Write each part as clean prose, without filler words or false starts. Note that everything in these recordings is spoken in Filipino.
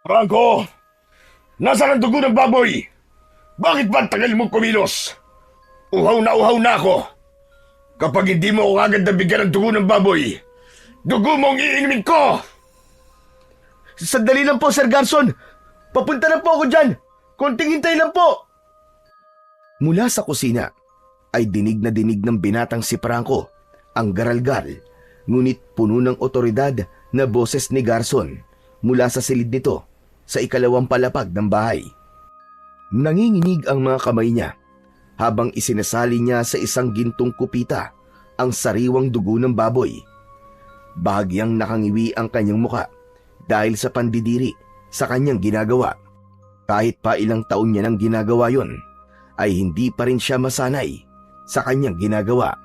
Franco! Nasaan ang dugo ng baboy? Bakit ba ang tagal mong kumilos? Uhaw na ako. Kapag hindi mo ako agad nabigyan ng dugo ng baboy, dugo mo ang iinumin ko! Sandali lang po, Sir Garson. Papunta na po ako dyan. Konting hintay lang po. Mula sa kusina ay dinig na dinig ng binatang si Franco ang garalgal, ngunit puno ng otoridad na boses ni Garson mula sa silid nito sa ikalawang palapag ng bahay. Nanginginig ang mga kamay niya habang isinasali niya sa isang gintong kupita ang sariwang dugo ng baboy. Bahagyang nakangiwi ang kanyang muka dahil sa pandidiri sa kanyang ginagawa. Kahit pa ilang taon niya nang ginagawa yon, ay hindi pa rin siya masanay sa kanyang ginagawa.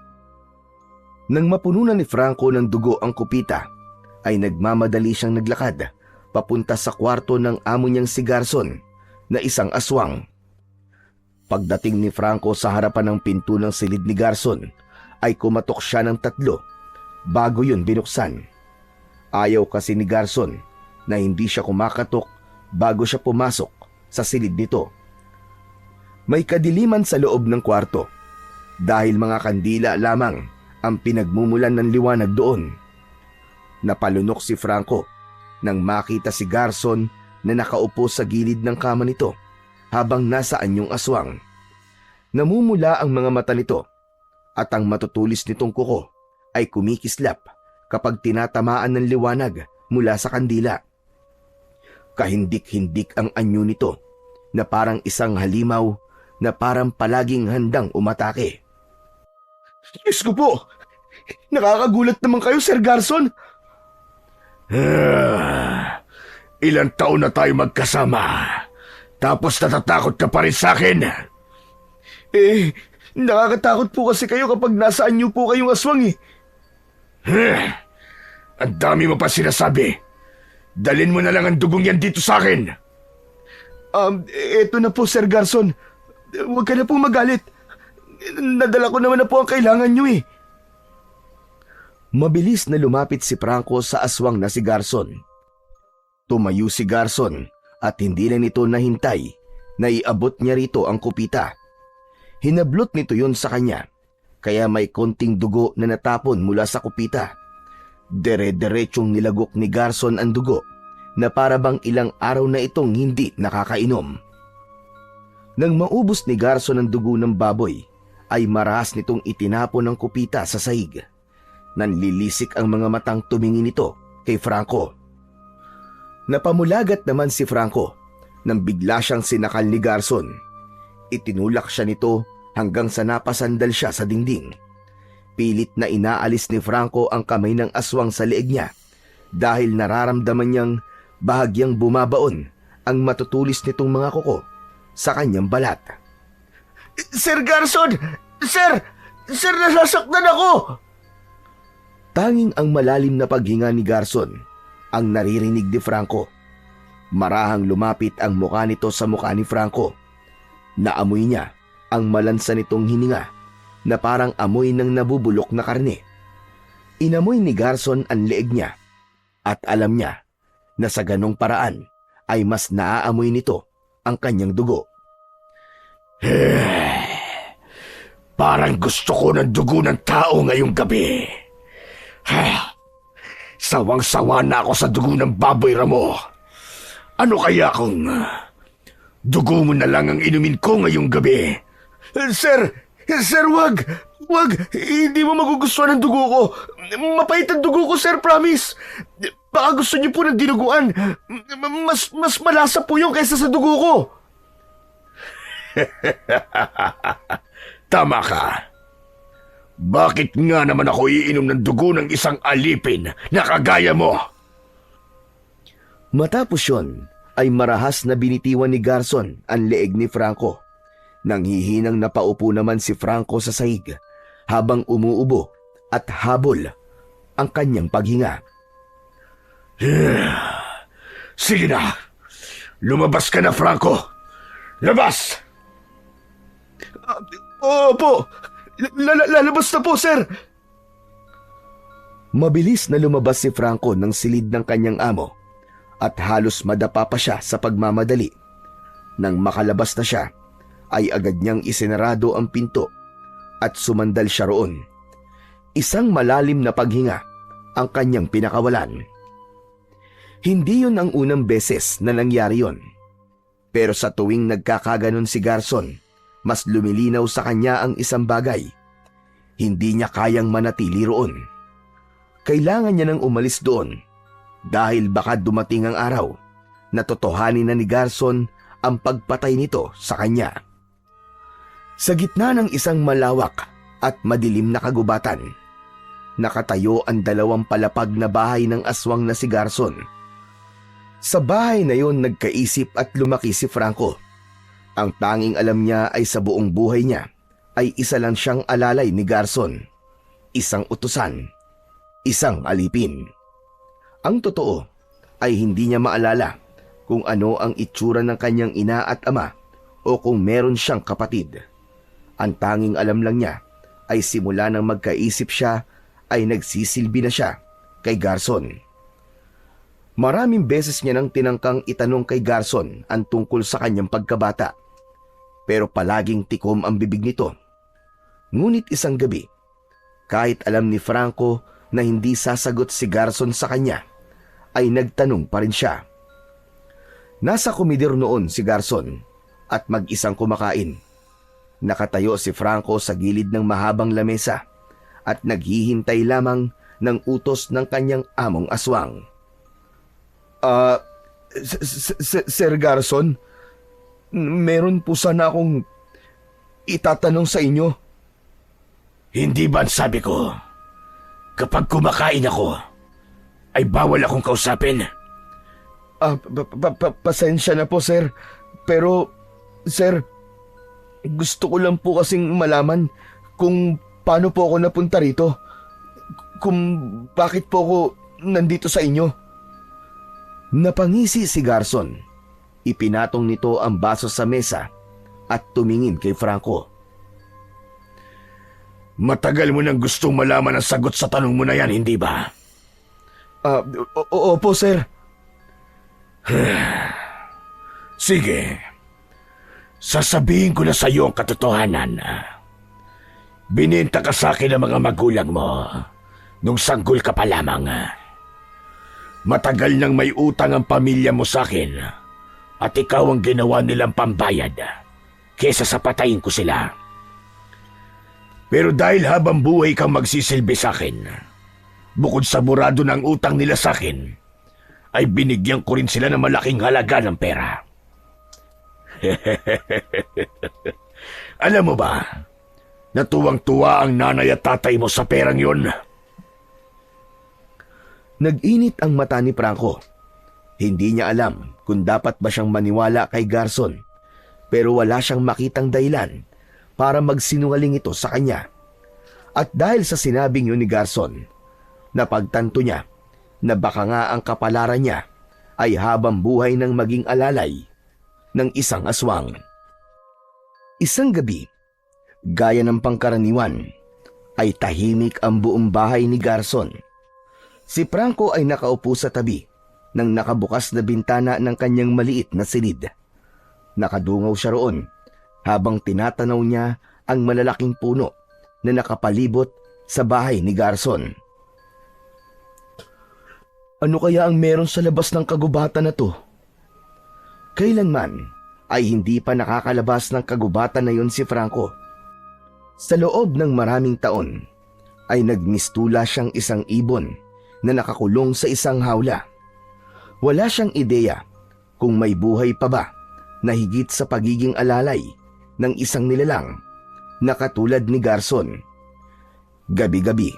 Nang mapununan ni Franco ng dugo ang kupita, ay nagmamadali siyang naglakad papunta sa kwarto ng amo niyang si Garson na isang aswang. Pagdating ni Franco sa harapan ng pinto ng silid ni Garson, ay kumatok siya ng 3 bago yun binuksan. Ayaw kasi ni Garson na hindi siya kumakatok bago siya pumasok sa silid nito. May kadiliman sa loob ng kwarto dahil mga kandila lamang ang pinagmumulan ng liwanag doon. Napalunok si Franco nang makita si Garson na nakaupo sa gilid ng kama nito habang nasa anyong aswang. Namumula ang mga mata nito at ang matutulis nitong kuko ay kumikislap kapag tinatamaan ng liwanag mula sa kandila. Kahindik-hindik ang anyo nito na parang isang halimaw na parang palaging handang umatake. Diyos ko po! Nakakagulat naman kayo, Sir Garson! Ilang taon na tayo magkasama, tapos natatakot ka pa rin sa akin? Nakakatakot po kasi kayo kapag nasa anyo po kayong aswang Ang dami mo pa sinasabi. Dalin mo na lang ang dugong yan dito sa akin. Eto na po, Sir Garson. Huwag ka na pong magalit. Nadala ko naman na po ang kailangan nyo Mabilis na lumapit si Franco sa aswang na si Garson. Tumayo si Garson at hindi na nito nahintay na iabot niya rito ang kupita. Hinablot nito yun sa kanya, kaya may konting dugo na natapon mula sa kupita. Dere-derechong nilagok ni Garson ang dugo na para bang ilang araw na itong hindi nakakainom. Nang maubos ni Garson ang dugo ng baboy, ay marahas nitong itinapon ang kupita sa sahig. Nanlilisik ang mga matang tumingin nito kay Franco. Napamulagat naman si Franco nang bigla siyang sinakal ni Garson. Itinulak siya nito hanggang sa napasandal siya sa dingding. Pilit na inaalis ni Franco ang kamay ng aswang sa leeg niya dahil nararamdaman niyang bahagyang bumabaon ang matutulis nitong mga kuko sa kanyang balat. Sir Garson! Sir! Sir, nasasaktan ako! Tanging ang malalim na paghinga ni Garson ang naririnig ni Franco. Marahang lumapit ang mukha nito sa mukha ni Franco. Naamoy niya ang malansa nitong hininga na parang amoy ng nabubulok na karne. Inamoy ni Garson ang leeg niya at alam niya na sa ganong paraan ay mas naaamoy nito ang kanyang dugo. Parang gusto ko ng dugo ng tao ngayong gabi. Sawang-sawa na ako sa dugo ng baboy, Ramo. Ano kaya kung dugo mo na lang ang inumin ko ngayong gabi? Sir, wag! Wag! Hindi mo magugustuhan ang dugo ko. Mapait ang dugo ko, sir, promise. Baka gusto niyo po ng dinuguan. Mas malasa po yung kaysa sa dugo ko. Tama ka. Bakit nga naman ako iinom ng dugo ng isang alipin na kagaya mo? Matapos yun, ay marahas na binitiwan ni Garson ang leeg ni Franco. Nanghihinang napaupo naman si Franco sa sahig habang umuubo at habol ang kanyang paghinga. Sige na. Lumabas ka na, Franco. Labas! Opo! Lalabas na po, sir! Mabilis na lumabas si Franco ng silid ng kanyang amo at halos madapa pa siya sa pagmamadali. Nang makalabas na siya, ay agad niyang isinarado ang pinto at sumandal siya roon. Isang malalim na paghinga ang kanyang pinakawalan. Hindi yun ang unang beses na nangyari yon. Pero sa tuwing nagkakaganon si Garson, mas lumilinaw sa kanya ang isang bagay. Hindi niya kayang manatili roon. Kailangan niya nang umalis doon dahil baka dumating ang araw na totohanin na ni Garson ang pagpatay nito sa kanya. Sa gitna ng isang malawak at madilim na kagubatan, nakatayo ang 2 palapag na bahay ng aswang na si Garson. Sa bahay na yon nagkaisip at lumaki si Franco. Ang tanging alam niya ay sa buong buhay niya ay isa lang siyang alalay ni Garson. Isang utusan, isang alipin. Ang totoo ay hindi niya maalala kung ano ang itsura ng kanyang ina at ama o kung meron siyang kapatid. Ang tanging alam lang niya ay simula nang magkaisip siya ay nagsisilbi na siya kay Garson. Maraming beses niya nang tinangkang itanong kay Garson ang tungkol sa kanyang pagkabata. Pero palaging tikom ang bibig nito. Ngunit isang gabi, kahit alam ni Franco na hindi sasagot si Garson sa kanya, ay nagtanong pa rin siya. Nasa komedor noon si Garson at mag-isang kumakain. Nakatayo si Franco sa gilid ng mahabang lamesa at naghihintay lamang ng utos ng kanyang among aswang. Sir Garson, meron po sana akong itatanong sa inyo. Hindi ba sabi ko, kapag kumakain ako, ay bawal akong kausapin? Pasensya na po, sir. Pero, sir, gusto ko lang po kasing malaman kung paano po ako napunta rito. Kung bakit po ako nandito sa inyo. Napangisi si Garson. Ipinatong nito ang baso sa mesa at tumingin kay Franco. Matagal mo nang gustong malaman ang sagot sa tanong mo na yan, hindi ba? Opo, sir. Sige. Sasabihin ko na sa iyo ang katotohanan. Bininta ka sa akin ng mga magulang mo nung sanggol ka pa lamang. Matagal nang may utang ang pamilya mo sa akin at ikaw ang ginawa nilang pambayad kesa sa patayin ko sila. Pero dahil habang buhay kang magsisilbi sa akin, bukod sa burado ng utang nila sa akin, ay binigyan ko rin sila ng malaking halaga ng pera. Alam mo ba, natuwang-tuwa ang nanay at tatay mo sa perang yon? Nag-init ang mata ni Franco. Hindi niya alam kung dapat ba siyang maniwala kay Garson, pero wala siyang makitang dahilan para magsinungaling ito sa kanya. At dahil sa sinabing yun ni Garson, napagtanto niya na baka nga ang kapalaran niya ay habang buhay ng maging alalay ng isang aswang. Isang gabi, gaya ng pangkaraniwan, ay tahimik ang buong bahay ni Garson. Si Franco ay nakaupo sa tabi ng nakabukas na bintana ng kanyang maliit na silid. Nakadungaw siya roon habang tinatanaw niya ang malalaking puno na nakapalibot sa bahay ni Garson. Ano kaya ang meron sa labas ng kagubatan na to? Kailanman ay hindi pa nakakalabas ng kagubatan na yun si Franco. Sa loob ng maraming taon ay nagmistula siyang isang ibon na nakakulong sa isang hawla. Wala siyang ideya kung may buhay pa ba na higit sa pagiging alalay ng isang nilalang na katulad ni Garson. Gabi-gabi,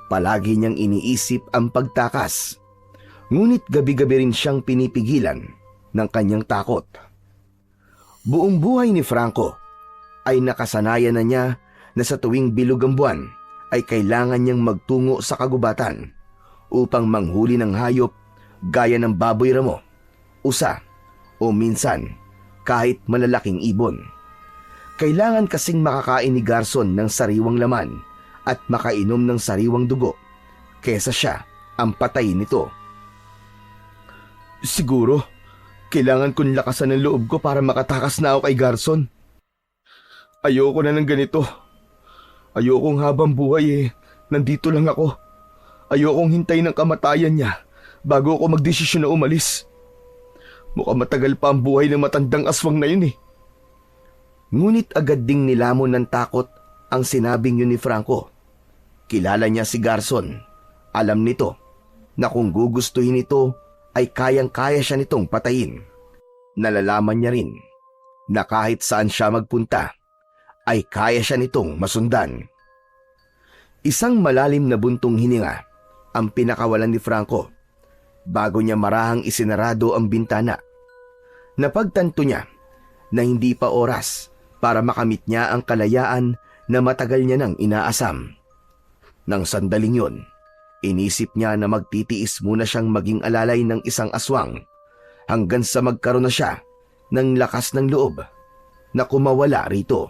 palagi niyang iniisip ang pagtakas. Ngunit gabi-gabi rin siyang pinipigilan ng kanyang takot. Buong buhay ni Franco ay nakasanayan na niya na sa tuwing bilog ang buwan ay kailangan niyang magtungo sa kagubatan upang manghuli ng hayop gaya ng baboy ramo, usa o minsan kahit malalaking ibon. Kailangan kasing makakain ni Garson ng sariwang laman at makainom ng sariwang dugo kesa siya ang patayin nito. Siguro, kailangan kong lakasan ng loob ko para makatakas na ako kay Garson. Ayoko na ng ganito. Ayokong habang buhay nandito lang ako. Ayokong hintay ng kamatayan niya bago ako magdesisyon na umalis. Mukhang matagal pa ang buhay ng matandang aswang na yun. Ngunit agad ding nilamon ng takot ang sinabing yun ni Franco. Kilala niya si Garson. Alam nito na kung gugustuhin ito ay kayang-kaya siya nitong patayin. Nalalaman niya rin na kahit saan siya magpunta ay kaya siya nitong masundan. Isang malalim na buntong hininga ang pinakawalan ni Franco bago niya marahang isinarado ang bintana. Napagtanto niya na hindi pa oras para makamit niya ang kalayaan na matagal niya nang inaasam. Nang sandaling yon, inisip niya na magtitiis muna siyang maging alalay ng isang aswang hanggang sa magkaroon na siya ng lakas ng loob na kumawala rito.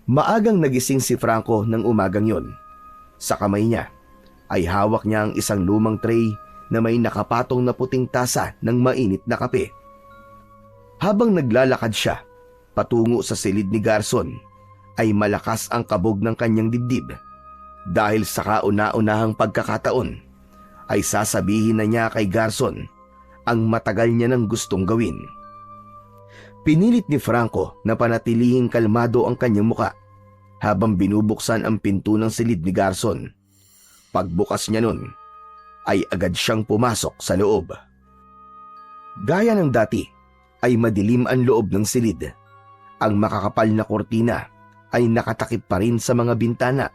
Maagang nagising si Franco ng umagang yon. Sa kamay niya ay hawak niya ang isang lumang tray na may nakapatong na puting tasa ng mainit na kape. Habang naglalakad siya patungo sa silid ni Garson, ay malakas ang kabog ng kanyang dibdib. Dahil sa kauna-unahang pagkakataon, ay sasabihin na niya kay Garson ang matagal niya nang gustong gawin. Pinilit ni Franco na panatilihing kalmado ang kanyang muka habang binubuksan ang pinto ng silid ni Garson. Pagbukas niya nun, ay agad siyang pumasok sa loob. Gaya ng dati, ay madilim ang loob ng silid. Ang makakapal na kortina ay nakatakip pa rin sa mga bintana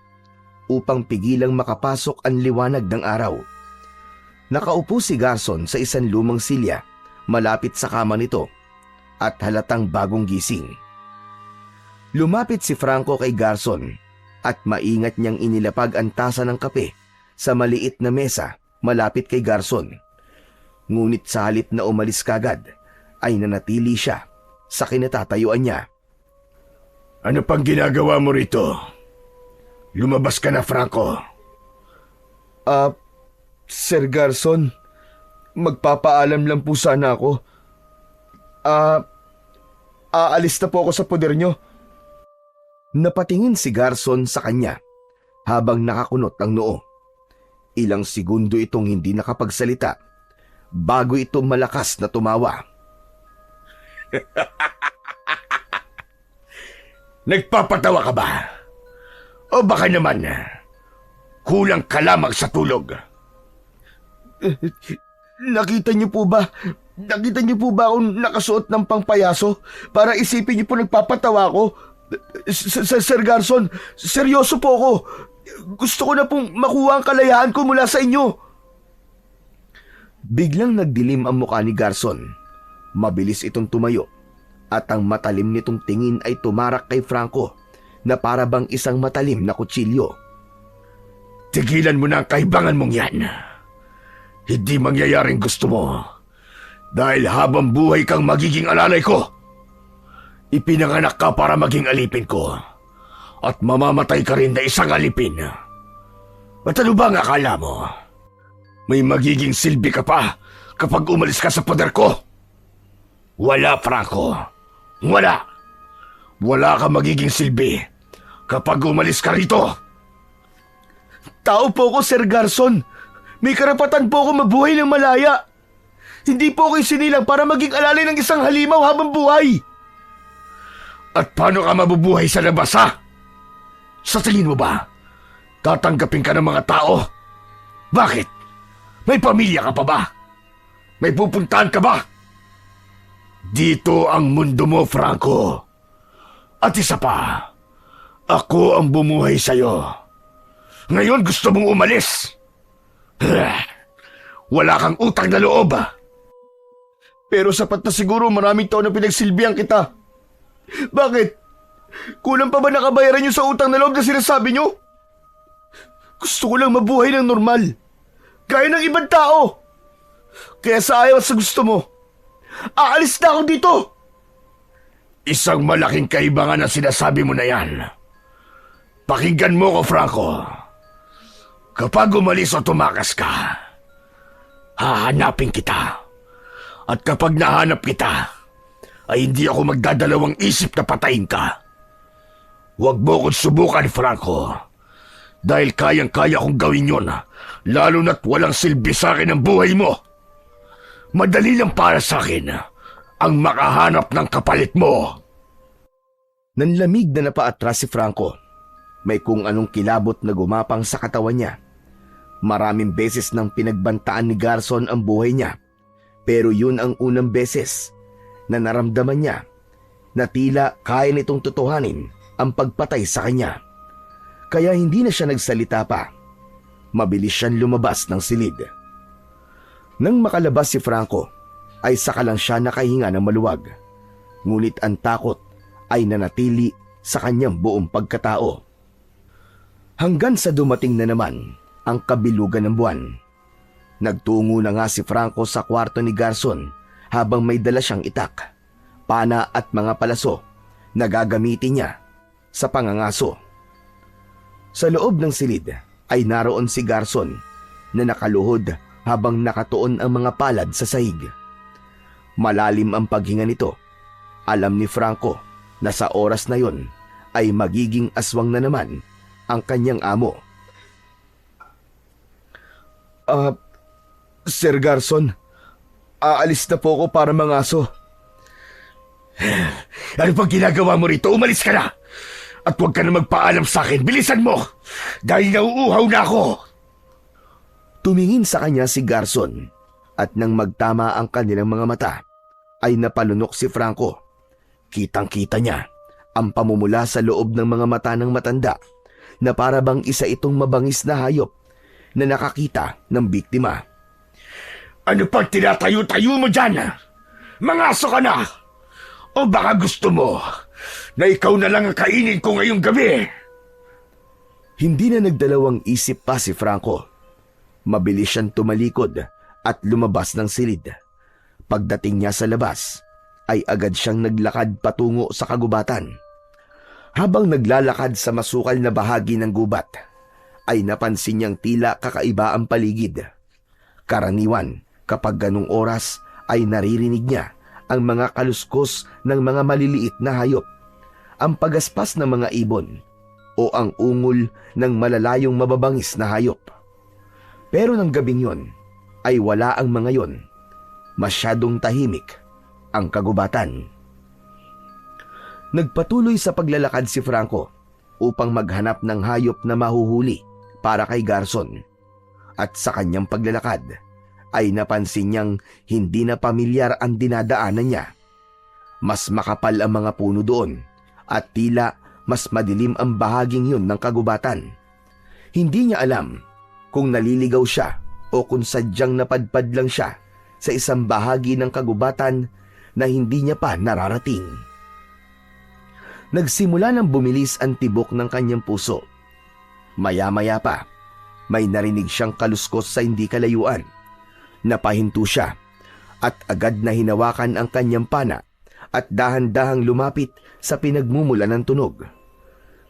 upang pigilang makapasok ang liwanag ng araw. Nakaupo si Garson sa isang lumang silya malapit sa kama nito at halatang bagong gising. Lumapit si Franco kay Garson at maingat niyang inilapag ang tasa ng kape sa maliit na mesa malapit kay Garson. Ngunit sa halip na umalis kagad, ay nanatili siya sa kinatatayuan niya. Ano pang ginagawa mo rito? Lumabas ka na, Franco. Sir Garson, magpapaalam lang po sana ako. Aalis na po ako sa poder nyo. Napatingin si Garson sa kanya habang nakakunot ang noo. Ilang segundo itong hindi nakapagsalita bago ito malakas na tumawa. Nagpapatawa ka ba? O baka naman, kulang ka lamang sa tulog? Nakita niyo po ba? Nakita niyo po ba akong nakasuot ng pangpayaso para isipin niyo po nagpapatawa ako? Sir Garson, seryoso po ako. Gusto ko na pong makuha ang kalayaan ko mula sa inyo. Biglang nagdilim ang mukha ni Garson. Mabilis itong tumayo at ang matalim nitong tingin ay tumarak kay Franco na para bang isang matalim na kutsilyo. Tigilan mo na ang kaibangan mong yan. Hindi mangyayaring gusto mo. Dahil habang buhay kang magiging alalay ko. Ipinanganak ka para maging alipin ko. At mamamatay ka rin na isang alipin. At ano ba ang akala mo? May magiging silbi ka pa kapag umalis ka sa poder ko? Wala, Franco. Wala. Wala ka magiging silbi kapag umalis ka rito. Tao po ko, Sir Garson. May karapatan po ako mabuhay ng malaya. Hindi po ako sinilang para maging alalay ng isang halimaw habang buhay. At paano ka mabubuhay sa labas, ha? Sa tingin mo ba, tatanggapin ka ng mga tao? Bakit? May pamilya ka pa ba? May pupuntahan ka ba? Dito ang mundo mo, Franco. At isa pa, ako ang bumuhay sa'yo. Ngayon gusto mong umalis. Wala kang utang na loob. Pero sapat na siguro, maraming taon na pinagsilbihan kita. Bakit? Kulang pa ba nakabayaran niyo sa utang na loob na sinasabi niyo? Gusto ko lang mabuhay ng normal. Gaya ng ibang tao. Kaya sa ayaw at sa gusto mo, aalis na ako dito. Isang malaking kaibangan ang sinasabi mo na yan. Pakinggan mo ko, Franco. Kapag umalis o tumakas ka, hahanapin kita At kapag nahanap kita, ay hindi ako magdadalawang isip na patayin ka. Huwag mo akong subukan, Franco. Dahil kayang-kaya kong gawin yon, lalo na't walang silbi sa akin ang buhay mo. Madali lang para sa akin ang makahanap ng kapalit mo. Nanlamig na napaatras si Franco. May kung anong kilabot na gumapang sa katawan niya. Maraming beses nang pinagbantaan ni Garson ang buhay niya. Pero yun ang unang beses na naramdaman niya na tila kaya nitong tutuhanin ang pagpatay sa kanya. Kaya hindi na siya nagsalita pa. Mabilis siyang lumabas ng silid. Nang makalabas si Franco, ay saka lang siya nakahinga ng maluwag. Ngunit ang takot ay nanatili sa kanyang buong pagkatao. Hanggang sa dumating na naman ang kabilugan ng buwan. Nagtungo na nga si Franco sa kwarto ni Garson habang may dala siyang itak, pana at mga palaso na gagamitin niya sa pangangaso. Sa loob ng silid ay naroon si Garson na nakaluhod habang nakatuon ang mga palad sa sahig. Malalim ang paghinga nito. Alam ni Franco na sa oras na yon ay magiging aswang na naman ang kanyang amo. Sir Garson, aalis na po ako para mangaso. Ano pang ginagawa mo rito? Umalis ka na! At huwag ka na magpaalam sa akin. Bilisan mo! Dahil nauuhaw na ako! Tumingin sa kanya si Garson at nang magtama ang kanilang mga mata ay napalunok si Franco. Kitang-kita niya ang pamumula sa loob ng mga mata ng matanda na para bang isa itong mabangis na hayop na nakakita ng biktima. Ano pang tinatayo-tayo mo dyan? Mangaso ka na! O baka gusto mo na ikaw na lang ang kainin ko ngayong gabi? Hindi na nagdalawang isip pa si Franco. Mabilis siyang tumalikod at lumabas ng silid. Pagdating niya sa labas, ay agad siyang naglakad patungo sa kagubatan. Habang naglalakad sa masukal na bahagi ng gubat, ay napansin niyang tila kakaiba ang paligid. Karaniwan, kapag ganung oras ay naririnig niya ang mga kaluskos ng mga maliliit na hayop, ang pagaspas ng mga ibon, o ang ungol ng malalayong mababangis na hayop. Pero ng gabing yon ay wala ang mga yon. Masyadong tahimik ang kagubatan. Nagpatuloy sa paglalakad si Franco upang maghanap ng hayop na mahuhuli para kay Garson. At sa kanyang paglalakad ay napansin niyang hindi na pamilyar ang dinadaanan niya. Mas makapal ang mga puno doon at tila mas madilim ang bahaging yun ng kagubatan. Hindi niya alam kung naliligaw siya o kung sadyang napadpad lang siya sa isang bahagi ng kagubatan na hindi niya pa nararating. Nagsimula ng bumilis ang tibok ng kanyang puso. Maya-maya pa, may narinig siyang kaluskos sa hindi kalayuan. Napahinto siya at agad na hinawakan ang kanyang pana at dahan-dahang lumapit sa pinagmumula ng tunog.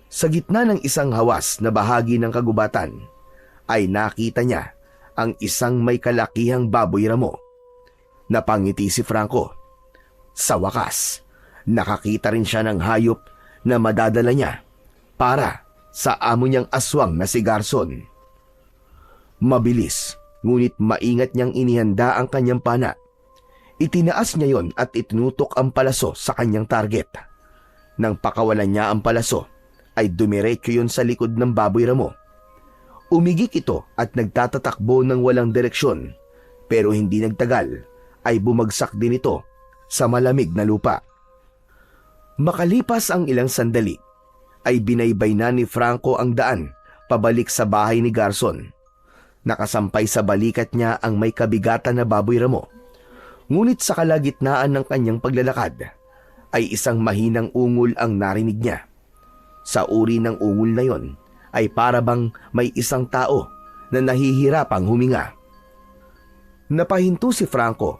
Sa gitna ng isang hawas na bahagi ng kagubatan, ay nakita niya ang isang may kalakihang baboy ramo. Napangiti si Franco. Sa wakas, nakakita rin siya ng hayop na madadala niya para sa amo niyang aswang na si Garson. Mabilis, ngunit maingat niyang inihanda ang kanyang pana. Itinaas niya yon at itinutok ang palaso sa kanyang target. Nang pakawalan niya ang palaso, ay dumiretso yon sa likod ng baboy ramo. Umigik ito at nagtatatakbo ng walang direksyon, pero hindi nagtagal ay bumagsak din ito sa malamig na lupa. Makalipas ang ilang sandali, ay binaybay na ni Franco ang daan pabalik sa bahay ni Garson. Nakasampay sa balikat niya ang may kabigatan na baboy ramo. Ngunit sa kalagitnaan ng kanyang paglalakad, ay isang mahinang ungol ang narinig niya. Sa uri ng ungol na yon, ay para bang may isang tao na nahihirapang huminga. Napahinto si Franco.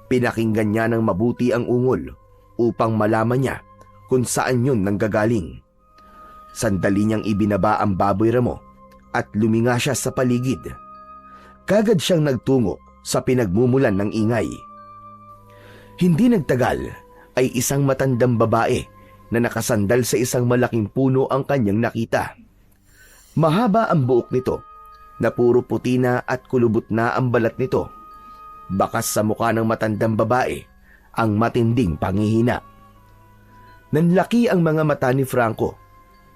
Pinakinggan niya ng mabuti ang ungol upang malaman niya kung saan yun nanggagaling. Sandali niyang ibinaba ang baboy ramo at luminga siya sa paligid. Kagad siyang nagtungo sa pinagmumulan ng ingay. Hindi nagtagal ay isang matandang babae na nakasandal sa isang malaking puno ang kanyang nakita. Mahaba ang buhok nito na puro puti na at kulubot na ang balat nito. Bakas sa mukha ng matandang babae ang matinding panghihina. Nanlaki ang mga mata ni Franco.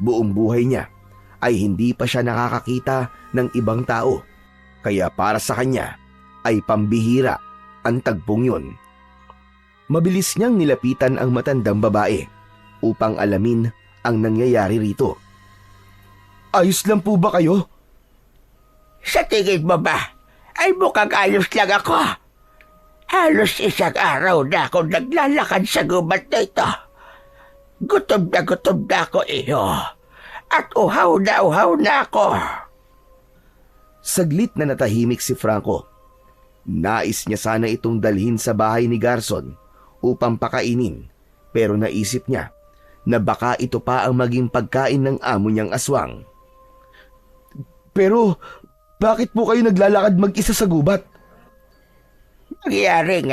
Buong buhay niya ay hindi pa siya nakakakita ng ibang tao. Kaya para sa kanya ay pambihira ang tagpong yun. Mabilis niyang nilapitan ang matandang babae upang alamin ang nangyayari rito. Ayos lang po ba kayo? Sa tingin mo ba, ay mukhang ayos lang ako. Halos isang araw na ako naglalakad sa gubat na ito. Gutom na ako iyo. At uhaw na ako. Saglit na natahimik si Franco. Nais niya sana itong dalhin sa bahay ni Garson upang pakainin, pero naisip niya na baka ito pa ang maging pagkain ng amo niyang aswang. Pero bakit po kayo naglalakad mag-isa sa gubat? Nangyaring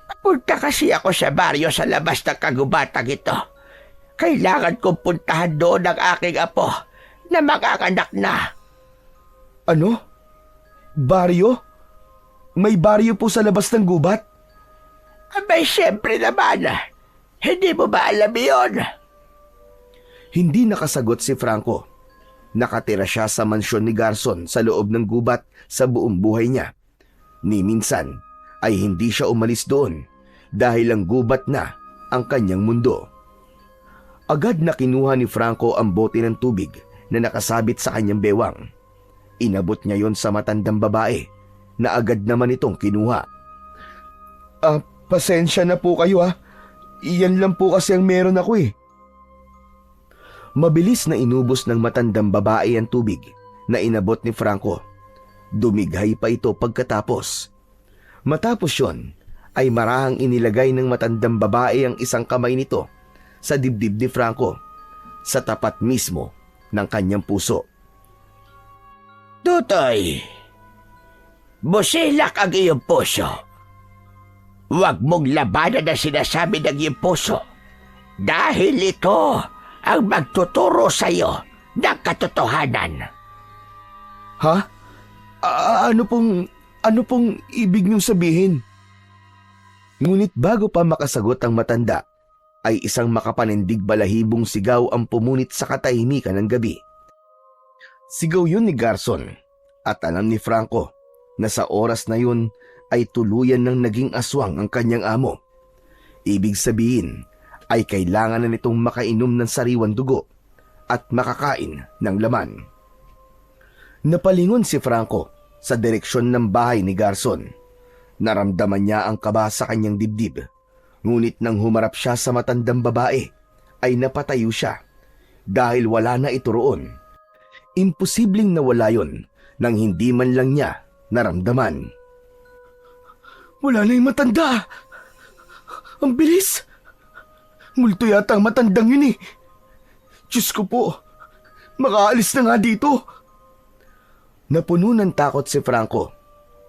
papunta kasi ako sa baryo sa labas ng kagubatang ito. Kailangan kong puntahan doon ang aking apo na makakanak na. Ano? Baryo? May baryo po sa labas ng gubat? Abay, siyempre naman. Hindi mo ba alam yun? Hindi nakasagot si Franco. Nakatira siya sa mansyon ni Garson sa loob ng gubat sa buong buhay niya. Ni minsan ay hindi siya umalis doon dahil ang gubat na ang kanyang mundo. Agad na kinuha ni Franco ang bote ng tubig na nakasabit sa kanyang bewang. Inabot niya yon sa matandang babae na agad naman itong kinuha. Pasensya na po kayo ha. Iyan lang po kasi ang meron ako eh. Mabilis na inubos ng matandang babae ang tubig na inabot ni Franco. Dumighay pa ito pagkatapos. Matapos yon ay marahang inilagay ng matandang babae ang isang kamay nito sa dibdib ni Franco, sa tapat mismo ng kanyang puso. Tutoy, busilak ang iyong puso. Huwag mong labanan ang sinasabi ng iyong puso dahil ito ang magtuturo sa iyo ng katotohanan. Ha? Ano pong ibig niyong sabihin? Ngunit bago pa makasagot ang matanda, ay isang makapanindig balahibong sigaw ang pumunit sa katahimikan ng gabi. Sigaw yun ni Garson at alam ni Franco na sa oras na yun ay tuluyan ng naging aswang ang kanyang amo. Ibig sabihin ay kailangan na nitong makainom ng sariwang dugo at makakain ng laman. Napalingon si Franco sa direksyon ng bahay ni Garson. Naramdaman niya ang kaba sa kanyang dibdib. Ngunit nang humarap siya sa matandang babae, ay napatayo siya dahil wala na ito roon. Imposibleng nawala yon nang hindi man lang niya naramdaman. Wala na yung matanda! Ang bilis! Multo yata ang matandang yun eh. Diyos ko po, makaalis na nga dito. Napuno ng takot si Franco.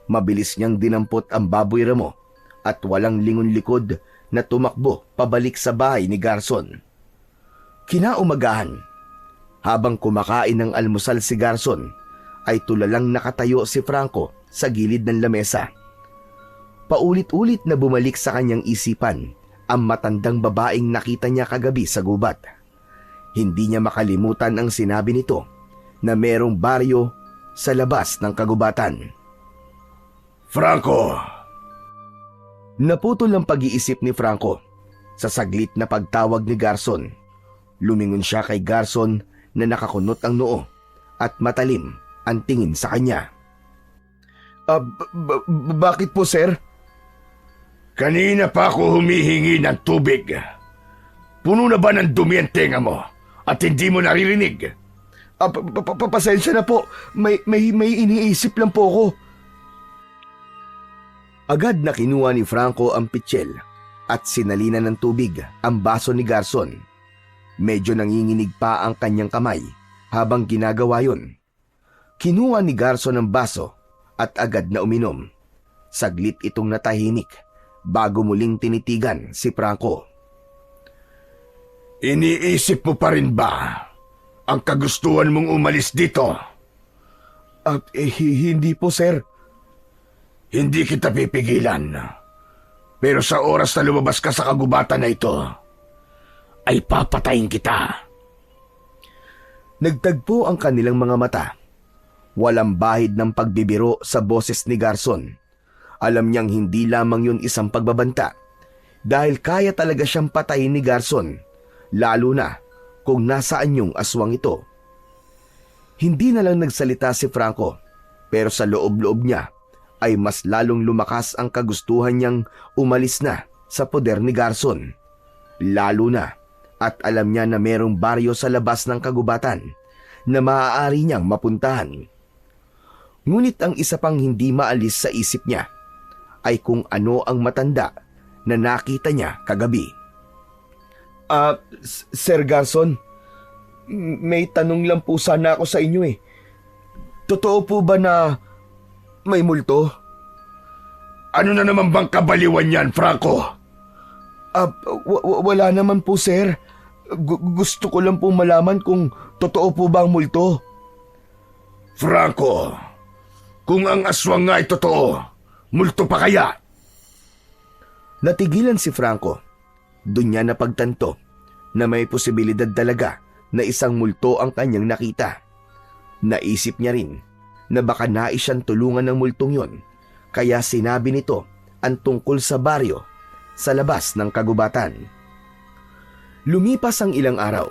Mabilis niyang dinampot ang baboy ramo at walang lingon likod na tumakbo pabalik sa bahay ni Garson. Kinaumagahan, habang kumakain ng almusal si Garson, ay tulalang nakatayo si Franco sa gilid ng lamesa. Paulit-ulit na bumalik sa kanyang isipan ang matandang babaeng nakita niya kagabi sa gubat. Hindi niya makalimutan ang sinabi nito na merong baryo sa labas ng kagubatan. Franco! Naputol ang pag-iisip ni Franco sa saglit na pagtawag ni Garson. Lumingon siya kay Garson na nakakunot ang noo at matalim ang tingin sa kanya. Bakit po, sir? Kanina pa ako humihingi ng tubig. Puno na ba ng dumi ang tenga mo at hindi mo naririnig? Pasensya na po. May iniisip lang po ako. Agad na kinuha ni Franco ang pitsil at sinalina ng tubig ang baso ni Garson. Medyo nanginginig pa ang kanyang kamay habang ginagawa yun. Kinuha ni Garson ang baso at agad na uminom. Saglit itong natahimik bago muling tinitigan si Franco. Iniisip mo pa rin ba ang kagustuhan mong umalis dito? Hindi po, sir. Hindi kita pipigilan. Pero sa oras na lumabas ka sa kagubatan na ito, ay papatayin kita. Nagtagpo ang kanilang mga mata. Walang bahid ng pagbibiro sa boses ni Garson. Alam niyang hindi lamang yun isang pagbabanta dahil kaya talaga siyang patayin ni Garson, lalo na kung nasaan yung aswang ito. Hindi na lang nagsalita si Franco, pero sa loob-loob niya ay mas lalong lumakas ang kagustuhan niyang umalis na sa poder ni Garson. Lalo na at alam niya na merong baryo sa labas ng kagubatan na maaari niyang mapuntahan. Ngunit ang isa pang hindi maalis sa isip niya ay kung ano ang matanda na nakita niya kagabi. Sir Garson, may tanong lang po sana ako sa inyo eh. Totoo po ba na may multo? Ano na naman bang kabaliwan yan, Franco? Wala naman po, sir. Gusto ko lang po malaman kung totoo po ba ang multo. Franco, kung ang aswang nga ay totoo, multo pa kaya? Natigilan si Franco. Doon niya napagtanto na may posibilidad talaga na isang multo ang kanyang nakita. Naisip niya rin na baka nais siyang tulungan ng multong yon, kaya sinabi nito ang tungkol sa baryo sa labas ng kagubatan. Lumipas ang ilang araw,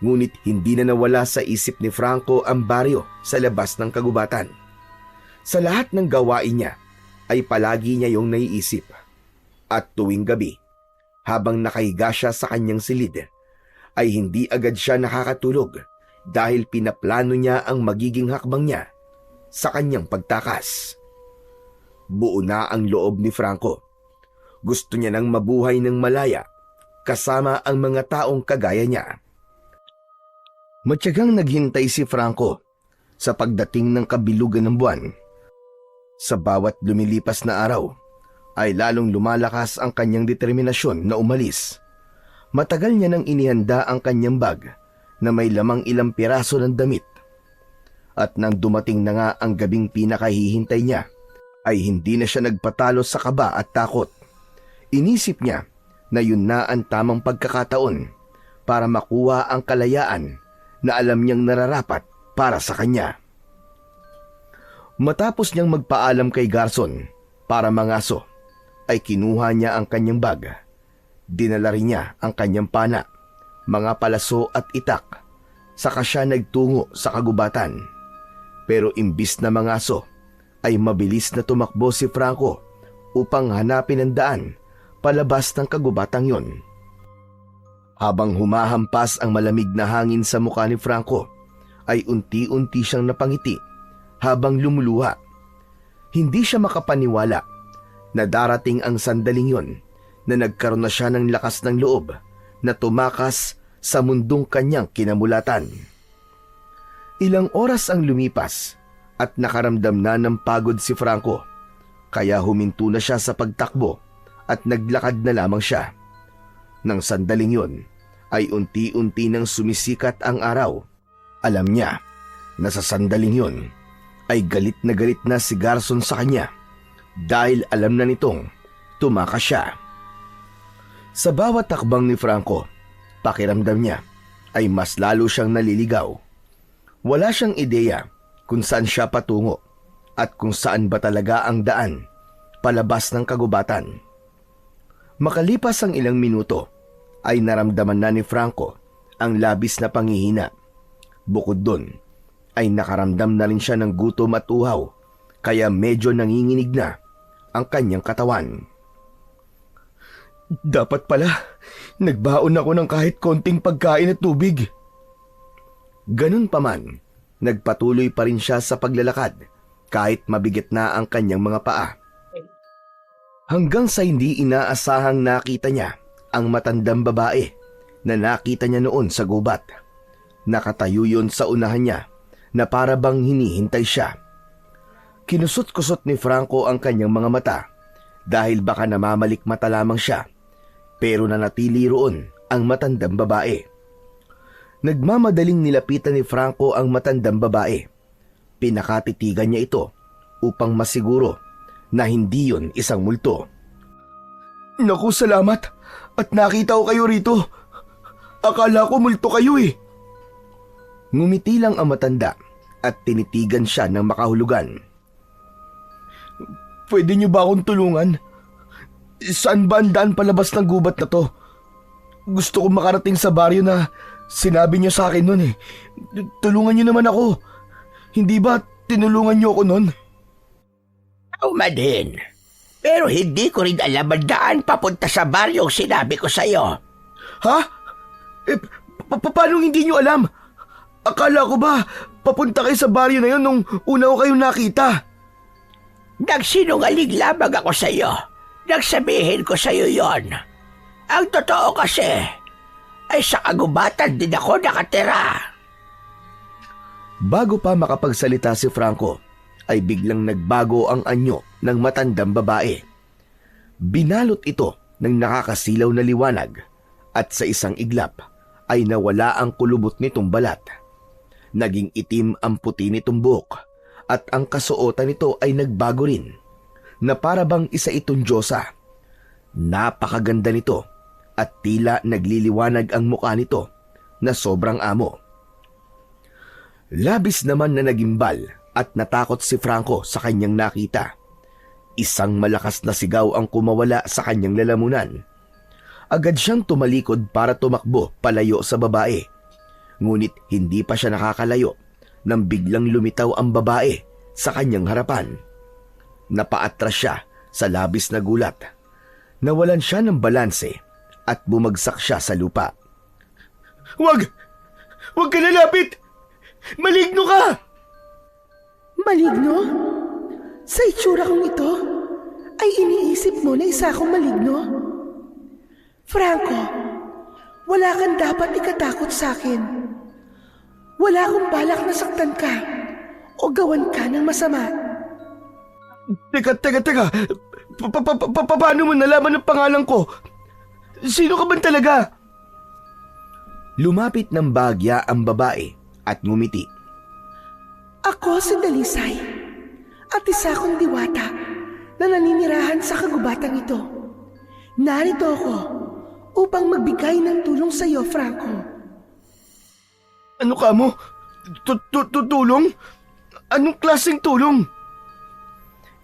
ngunit hindi na nawala sa isip ni Franco ang baryo sa labas ng kagubatan. Sa lahat ng gawain niya ay palagi niya yung naiisip. At tuwing gabi, habang nakahiga siya sa kanyang silid, ay hindi agad siya nakakatulog dahil pinaplano niya ang magiging hakbang niya sa kanyang pagtakas. Buo na ang loob ni Franco. Gusto niya nang mabuhay ng malaya kasama ang mga taong kagaya niya. Matyagang naghintay si Franco sa pagdating ng kabilugan ng buwan. Sa bawat lumilipas na araw, ay lalong lumalakas ang kanyang determinasyon na umalis. Matagal niya nang inihanda ang kanyang bag na may lamang ilang piraso ng damit. At nang dumating na nga ang gabing pinakahihintay niya, ay hindi na siya nagpatalo sa kaba at takot. Inisip niya na yun na ang tamang pagkakataon para makuha ang kalayaan na alam niyang nararapat para sa kanya. Matapos niyang magpaalam kay Garson para mangaso, ay kinuha niya ang kanyang bag. Dinala rin niya ang kanyang pana, mga palaso at itak. Saka siya nagtungo sa kagubatan. Pero imbis na mangaso, ay mabilis na tumakbo si Franco upang hanapin ang daan palabas ng kagubatang yon. Habang humahampas ang malamig na hangin sa mukha ni Franco, ay unti-unti siyang napangiti habang lumuluha. Hindi siya makapaniwala na darating ang sandaling yon na nagkaroon na siya ng lakas ng loob na tumakas sa mundong kanyang kinamulatan. Ilang oras ang lumipas at nakaramdam na ng pagod si Franco, kaya huminto na siya sa pagtakbo at naglakad na lamang siya. Nang sandaling yon ay unti-unti nang sumisikat ang araw. Alam niya na sa sandaling yon ay galit na si Garson sa kanya dahil alam na nitong tumakas siya. Sa bawat takbang ni Franco, pakiramdam niya ay mas lalo siyang naliligaw. Wala siyang ideya kung saan siya patungo at kung saan ba talaga ang daan palabas ng kagubatan. Makalipas ang ilang minuto, ay naramdaman na ni Franco ang labis na panghihina. Bukod doon, ay nakaramdam na rin siya ng gutom at uhaw, kaya medyo nanginginig na ang kanyang katawan. Dapat pala, nagbaon ako ng kahit konting pagkain at tubig. Ganun pa man, nagpatuloy pa rin siya sa paglalakad kahit mabigat na ang kanyang mga paa. Hanggang sa hindi inaasahang nakita niya ang matandang babae na nakita niya noon sa gubat. Nakatayo yun sa unahan niya na para bang hinihintay siya. Kinusot-kusot ni Franco ang kanyang mga mata dahil baka namamalikmata lamang siya, pero nanatili roon ang matandang babae. Nagmamadaling nilapitan ni Franco ang matandang babae. Pinakatitigan niya ito upang masiguro na hindi yon isang multo. Naku, salamat at nakita ko kayo rito. Akala ko multo kayo eh. Ngumiti lang ang matanda at tinitigan siya ng makahulugan. Pwede niyo ba akong tulungan? Saan ba ang daan palabas ng gubat na to? Gusto ko makarating sa baryo na sinabi niyo sa akin noon eh. Tulungan niyo naman ako. Hindi ba tinulungan niyo ako noon? Umadhin. Pero hindi ko rin alam ang daan papunta sa baryong sinabi ko sa'yo. Ha? Paano hindi niyo alam? Akala ko ba papunta kayo sa baryo na yun nung una ko kayong nakita? Nagsinungaling lamang ako sa'yo. Nagsabihin ko sa'yo yon. Ang totoo kasi ay sa kagubatan din ako nakatira. Bago pa makapagsalita si Franco, ay biglang nagbago ang anyo ng matandang babae. Binalot ito ng nakakasilaw na liwanag at sa isang iglap ay nawala ang kulubot nitong balat. Naging itim ang puti nitong buhok at ang kasuotan nito ay nagbago rin na para bang isa itong diyosa. Napakaganda nito at tila nagliliwanag ang mukha nito na sobrang amo. Labis naman na nagimbal at natakot si Franco sa kanyang nakita. Isang malakas na sigaw ang kumawala sa kanyang lalamunan. Agad siyang tumalikod para tumakbo palayo sa babae. Ngunit hindi pa siya nakakalayo nang biglang lumitaw ang babae sa kanyang harapan. Napaatras siya sa labis na gulat. Nawalan siya ng balanse at bumagsak siya sa lupa. Wag! Wag ka lalapit! Maligno ka! Maligno? Sa itsura kong ito, ay iniisip mo na isa akong maligno? Franco, wala kang dapat ikatakot sa akin. Wala akong balak na saktan ka o gawan ka ng masama. Teka. Paano mo nalaman ang pangalan ko? Sino ka ba talaga? Lumapit ng bahagya ang babae at ngumiti. Ako si Dalisay at isa akong diwata na naninirahan sa kagubatan ito. Narito ako upang magbigay ng tulong sa iyo, Franco. Ano ka mo? Tulong? Anong klaseng tulong?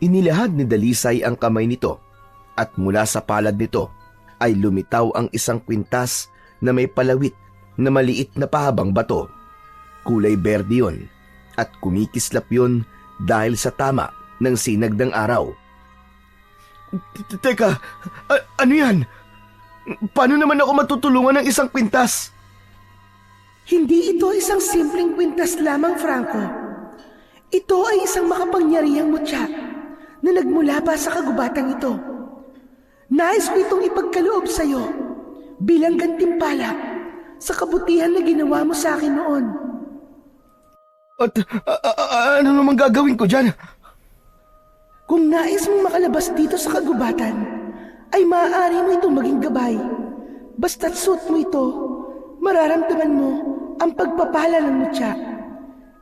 Inilahad ni Dalisay ang kamay nito at mula sa palad nito ay lumitaw ang isang kwintas na may palawit na maliit na pahabang bato. Kulay berde yun at kumikislap yun dahil sa tama ng sinag ng araw. Teka, ano yan? Paano naman ako matutulungan ng isang kwintas? Hindi ito isang simpleng kwintas lamang, Franco. Ito ay isang makapangyarihang mutya na nagmula pa sa kagubatang ito. Nais ko itong ipagkaloob sa iyo bilang gantimpala sa kabutihan na ginawa mo sa akin noon. At ano naman gagawin ko dyan? Kung nais mong makalabas dito sa kagubatan, ay maaari mo itong maging gabay. Basta't suot mo ito, mararamdaman mo ang pagpapala ng mutya.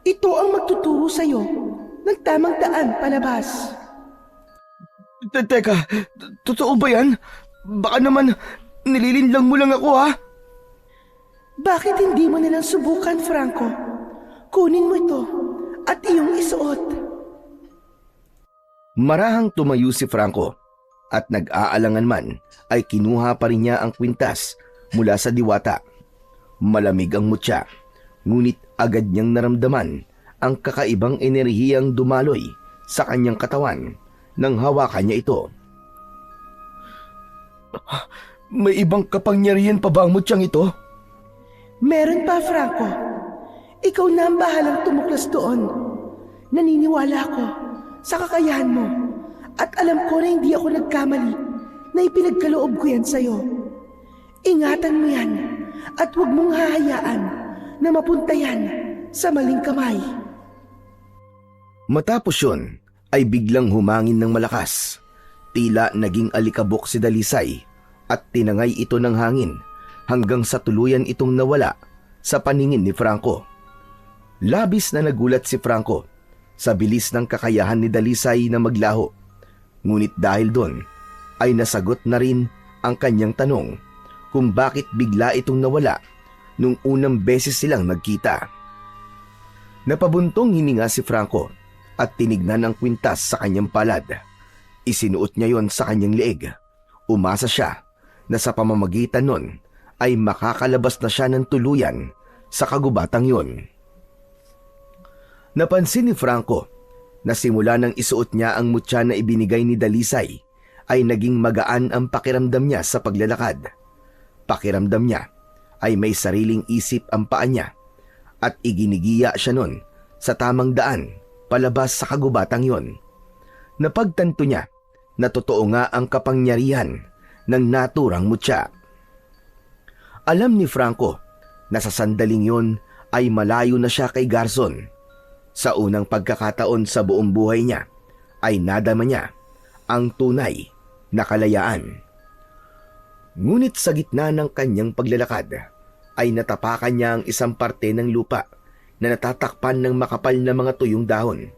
Ito ang magtuturo sa iyo ng tamang daan palabas. Teka, totoo ba yan? Baka naman nililinlang mo lang ako, ha? Bakit hindi mo nilang subukan, Franco? Kunin mo ito at iyong isuot. Marahang tumayo si Franco at nag-aalangan man ay kinuha pa rin niya ang kwintas mula sa diwata. Malamig ang mutya, ngunit agad niyang naramdaman ang kakaibang enerhiyang dumaloy sa kanyang katawan nang hawakan niya ito. May ibang kapangyarihan pa ba ang mutyang ito? Meron pa, Franco. Ikaw na ang bahalang tumuklas doon. Naniniwala ako sa kakayahan mo at alam ko na hindi ako nagkamali na ipinagkaloob ko yan sa'yo. Ingatan mo yan at huwag mong hahayaan na mapunta yan sa maling kamay. Matapos yun, ay biglang humangin ng malakas. Tila naging alikabok si Dalisay at tinangay ito ng hangin hanggang sa tuluyan itong nawala sa paningin ni Franco. Labis na nagulat si Franco sa bilis ng kakayahan ni Dalisay na maglaho. Ngunit dahil doon ay nasagot na rin ang kanyang tanong kung bakit bigla itong nawala nung unang beses silang nagkita. Napabuntong hininga si Franco at tinignan ang kwintas sa kanyang palad. Isinuot niya yon sa kanyang leeg. Umasa siya na sa pamamagitan nun ay makakalabas na siya ng tuluyan sa kagubatang yon. Napansin ni Franco na simula nang isuot niya ang mutya na ibinigay ni Dalisay ay naging magaan ang pakiramdam niya sa paglalakad. Pakiramdam niya ay may sariling isip ang paa niya at iginigiya siya nun sa tamang daan palabas sa kagubatang yon. Napagtanto niya na totoo nga ang kapangyarihan ng naturang mutya. Alam ni Franco na sa sandaling yon ay malayo na siya kay Garson. Sa unang pagkakataon sa buong buhay niya ay nadama niya ang tunay na kalayaan. Ngunit sa gitna ng kanyang paglalakad ay natapakan niya ang isang parte ng lupa na natatakpan ng makapal na mga tuyong dahon.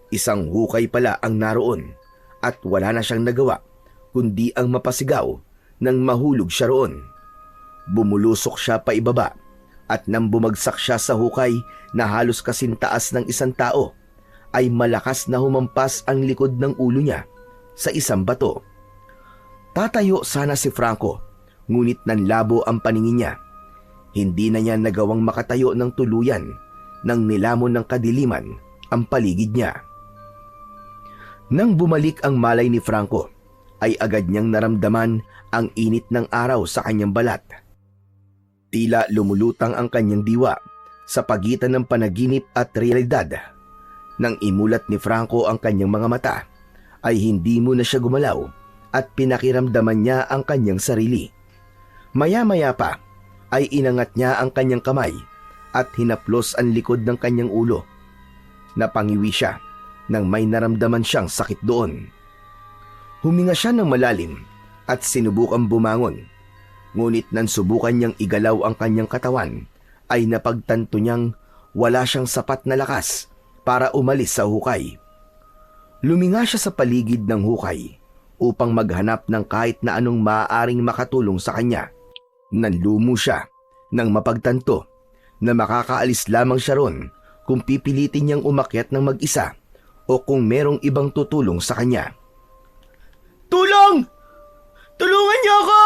Isang hukay pala ang naroon at wala na siyang nagawa kundi ang mapasigaw nang mahulog siya roon. Bumulusok siya pa ibaba at nang bumagsak siya sa hukay na halos kasintaas ng isang tao, ay malakas na humampas ang likod ng ulo niya sa isang bato. Tatayo sana si Franco, ngunit nanlabo ang paningin niya. Hindi na niya nagawang makatayo ng tuluyan nang nilamon ng kadiliman ang paligid niya. Nang bumalik ang malay ni Franco, ay agad niyang naramdaman ang init ng araw sa kanyang balat. Tila lumulutang ang kanyang diwa sa pagitan ng panaginip at realidad. Nang imulat ni Franco ang kanyang mga mata, ay hindi muna siya gumalaw at pinakiramdaman niya ang kanyang sarili. Maya-maya pa ay inangat niya ang kanyang kamay at hinaplos ang likod ng kanyang ulo. Napangiwi siya nang may naramdaman siyang sakit doon. Huminga siya ng malalim at sinubukang bumangon. Ngunit nang subukan niyang igalaw ang kanyang katawan, ay napagtanto niyang wala siyang sapat na lakas para umalis sa hukay. Luminga siya sa paligid ng hukay upang maghanap ng kahit na anong maaaring makatulong sa kanya. Nanlumo siya nang mapagtanto na makakaalis lamang siya ron kung pipilitin niyang umakyat ng mag-isa o kung merong ibang tutulong sa kanya. Tulong! Tulungan niyo ako!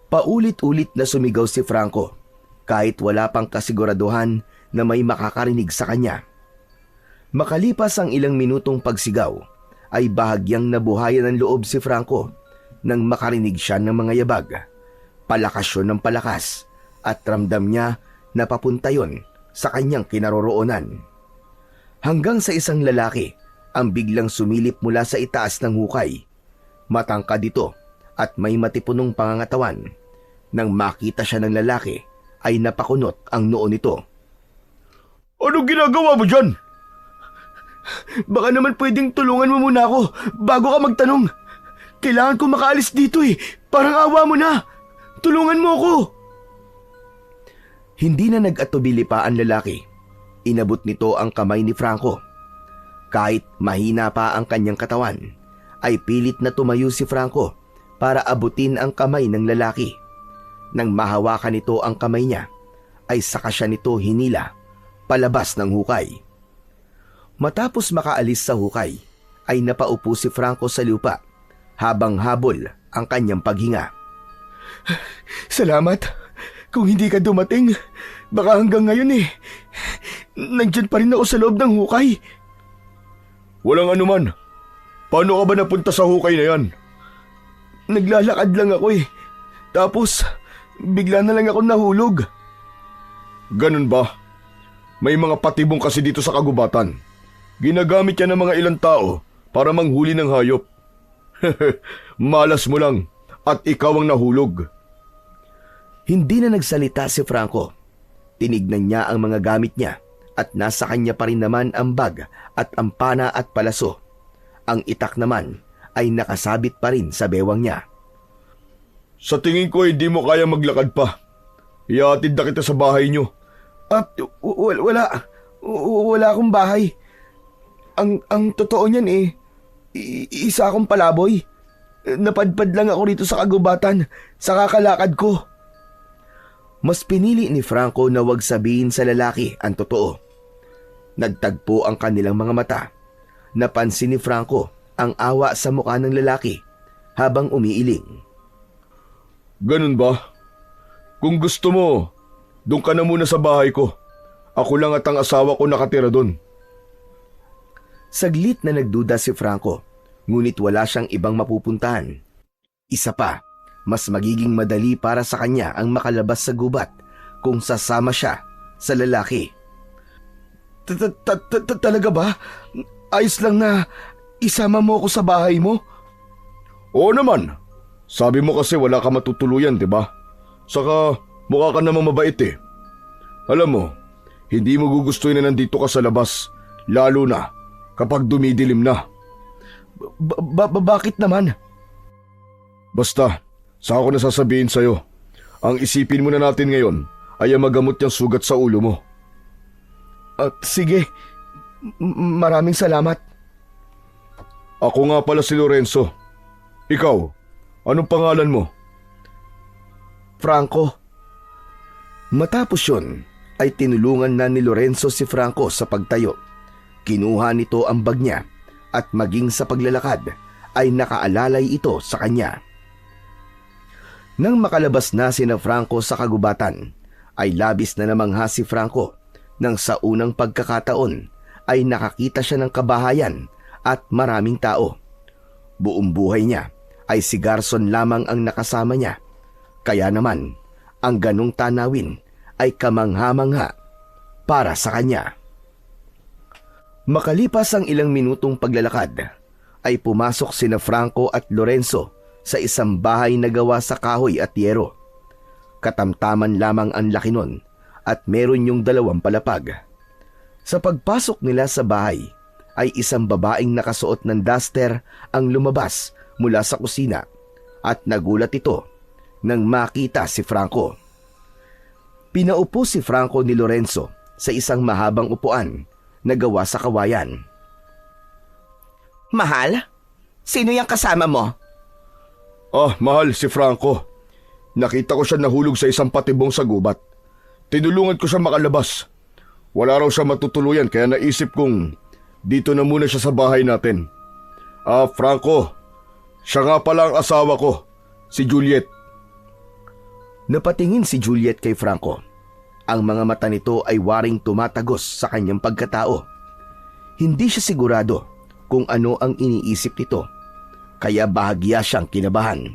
Paulit-ulit na sumigaw si Franco kahit wala pang kasiguraduhan na may makakarinig sa kanya. Makalipas ang ilang minutong pagsigaw, ay bahagyang nabuhayan ng loob si Franco nang makarinig siya ng mga yabag. Palakas yun ng palakas at ramdam niya na papunta yun sa kanyang kinaroroonan. Hanggang sa isang lalaki ang biglang sumilip mula sa itaas ng hukay. Matangkad ito at may matipunong pangangatawan. Nang makita siya ng lalaki, ay napakunot ang noo nito. Anong ginagawa mo dyan? Baka naman pwedeng tulungan mo muna ako bago ka magtanong. Kailangan ko makaalis dito eh. Parang awa mo na. Tulungan mo ako. Hindi na nag-atubili pa ang lalaki. Inabot nito ang kamay ni Franco. Kahit mahina pa ang kanyang katawan, ay pilit na tumayo si Franco para abutin ang kamay ng lalaki. Nang mahawakan nito ang kamay niya, ay saka siya nito hinila palabas ng hukay. Matapos makaalis sa hukay, ay napaupo si Franco sa lupa habang habol ang kanyang paghinga. Salamat. Kung hindi ka dumating, baka hanggang ngayon nandyan pa rin ako sa loob ng hukay. Walang anuman. Paano ka ba napunta sa hukay na yan? Naglalakad lang ako Tapos, bigla na lang ako nahulog. Ganun ba? May mga patibong kasi dito sa kagubatan. Ginagamit yan ng mga ilang tao para manghuli ng hayop. Malas mo lang at ikaw ang nahulog. Hindi na nagsalita si Franco. Tinignan niya ang mga gamit niya at nasa kanya pa rin naman ang bag at ang pana at palaso. Ang itak naman ay nakasabit pa rin sa bewang niya. Sa tingin ko hindi mo kaya maglakad pa. Iatid na kita sa bahay niyo. Wala akong bahay. Ang totoo niyan isa akong palaboy. Napadpad lang ako rito sa kagubatan sa kakalakad ko. Mas pinili ni Franco na wag sabihin sa lalaki ang totoo. Nagtagpo ang kanilang mga mata. Napansin ni Franco ang awa sa mukha ng lalaki habang umiiling. Ganun ba? Kung gusto mo, doon ka na muna sa bahay ko. Ako lang at ang asawa ko nakatira doon. Saglit na nagduda si Franco, ngunit wala siyang ibang mapupuntahan. Isa pa, mas magiging madali para sa kanya ang makalabas sa gubat kung sasama siya sa lalaki. Talaga ba? Ayos lang na isama mo ako sa bahay mo? Oo naman. Sabi mo kasi wala ka matutuluyan, di ba? Saka mukha ka namang mabait eh. Alam mo, hindi mo gugustuhin na nandito ka sa labas, lalo na kapag dumidilim na. Bakit naman? Basta, saka ko nasasabihin sa'yo, ang isipin muna natin ngayon ay ang magamot niyang sugat sa ulo mo. Sige, maraming salamat. Ako nga pala si Lorenzo. Ikaw, anong pangalan mo? Franco. Matapos yun, ay tinulungan na ni Lorenzo si Franco sa pagtayo. Kinuha nito ang bag niya at maging sa paglalakad ay nakaalalay ito sa kanya. Nang makalabas na sina Franco sa kagubatan, ay labis na namangha si Franco nang sa unang pagkakataon ay nakakita siya ng kabahayan at maraming tao. Buong buhay niya ay si Garson lamang ang nakasama niya. Kaya naman, ang ganong tanawin ay kamangha-mangha para sa kanya. Makalipas ang ilang minutong paglalakad, ay pumasok sina Franco at Lorenzo sa isang bahay na gawa sa kahoy at yero. Katamtaman lamang ang laki nun at meron yung 2 palapag. Sa pagpasok nila sa bahay, ay isang babaeng nakasuot ng duster ang lumabas mula sa kusina at nagulat ito nang makita si Franco. Pinaupo si Franco ni Lorenzo sa isang mahabang upuan na gawa sa kawayan. Mahal? Sino yung kasama mo? Mahal, si Franco. Nakita ko siya nahulog sa isang patibong sa gubat. Tinulungan ko siya makalabas. Wala raw siya matutuluyan kaya naisip kong dito na muna siya sa bahay natin. Franco, siya nga pala ang asawa ko, si Juliet. Napatingin si Juliet kay Franco. Ang mga mata nito ay waring tumatagos sa kanyang pagkatao. Hindi siya sigurado kung ano ang iniisip nito, kaya bahagya siyang kinabahan.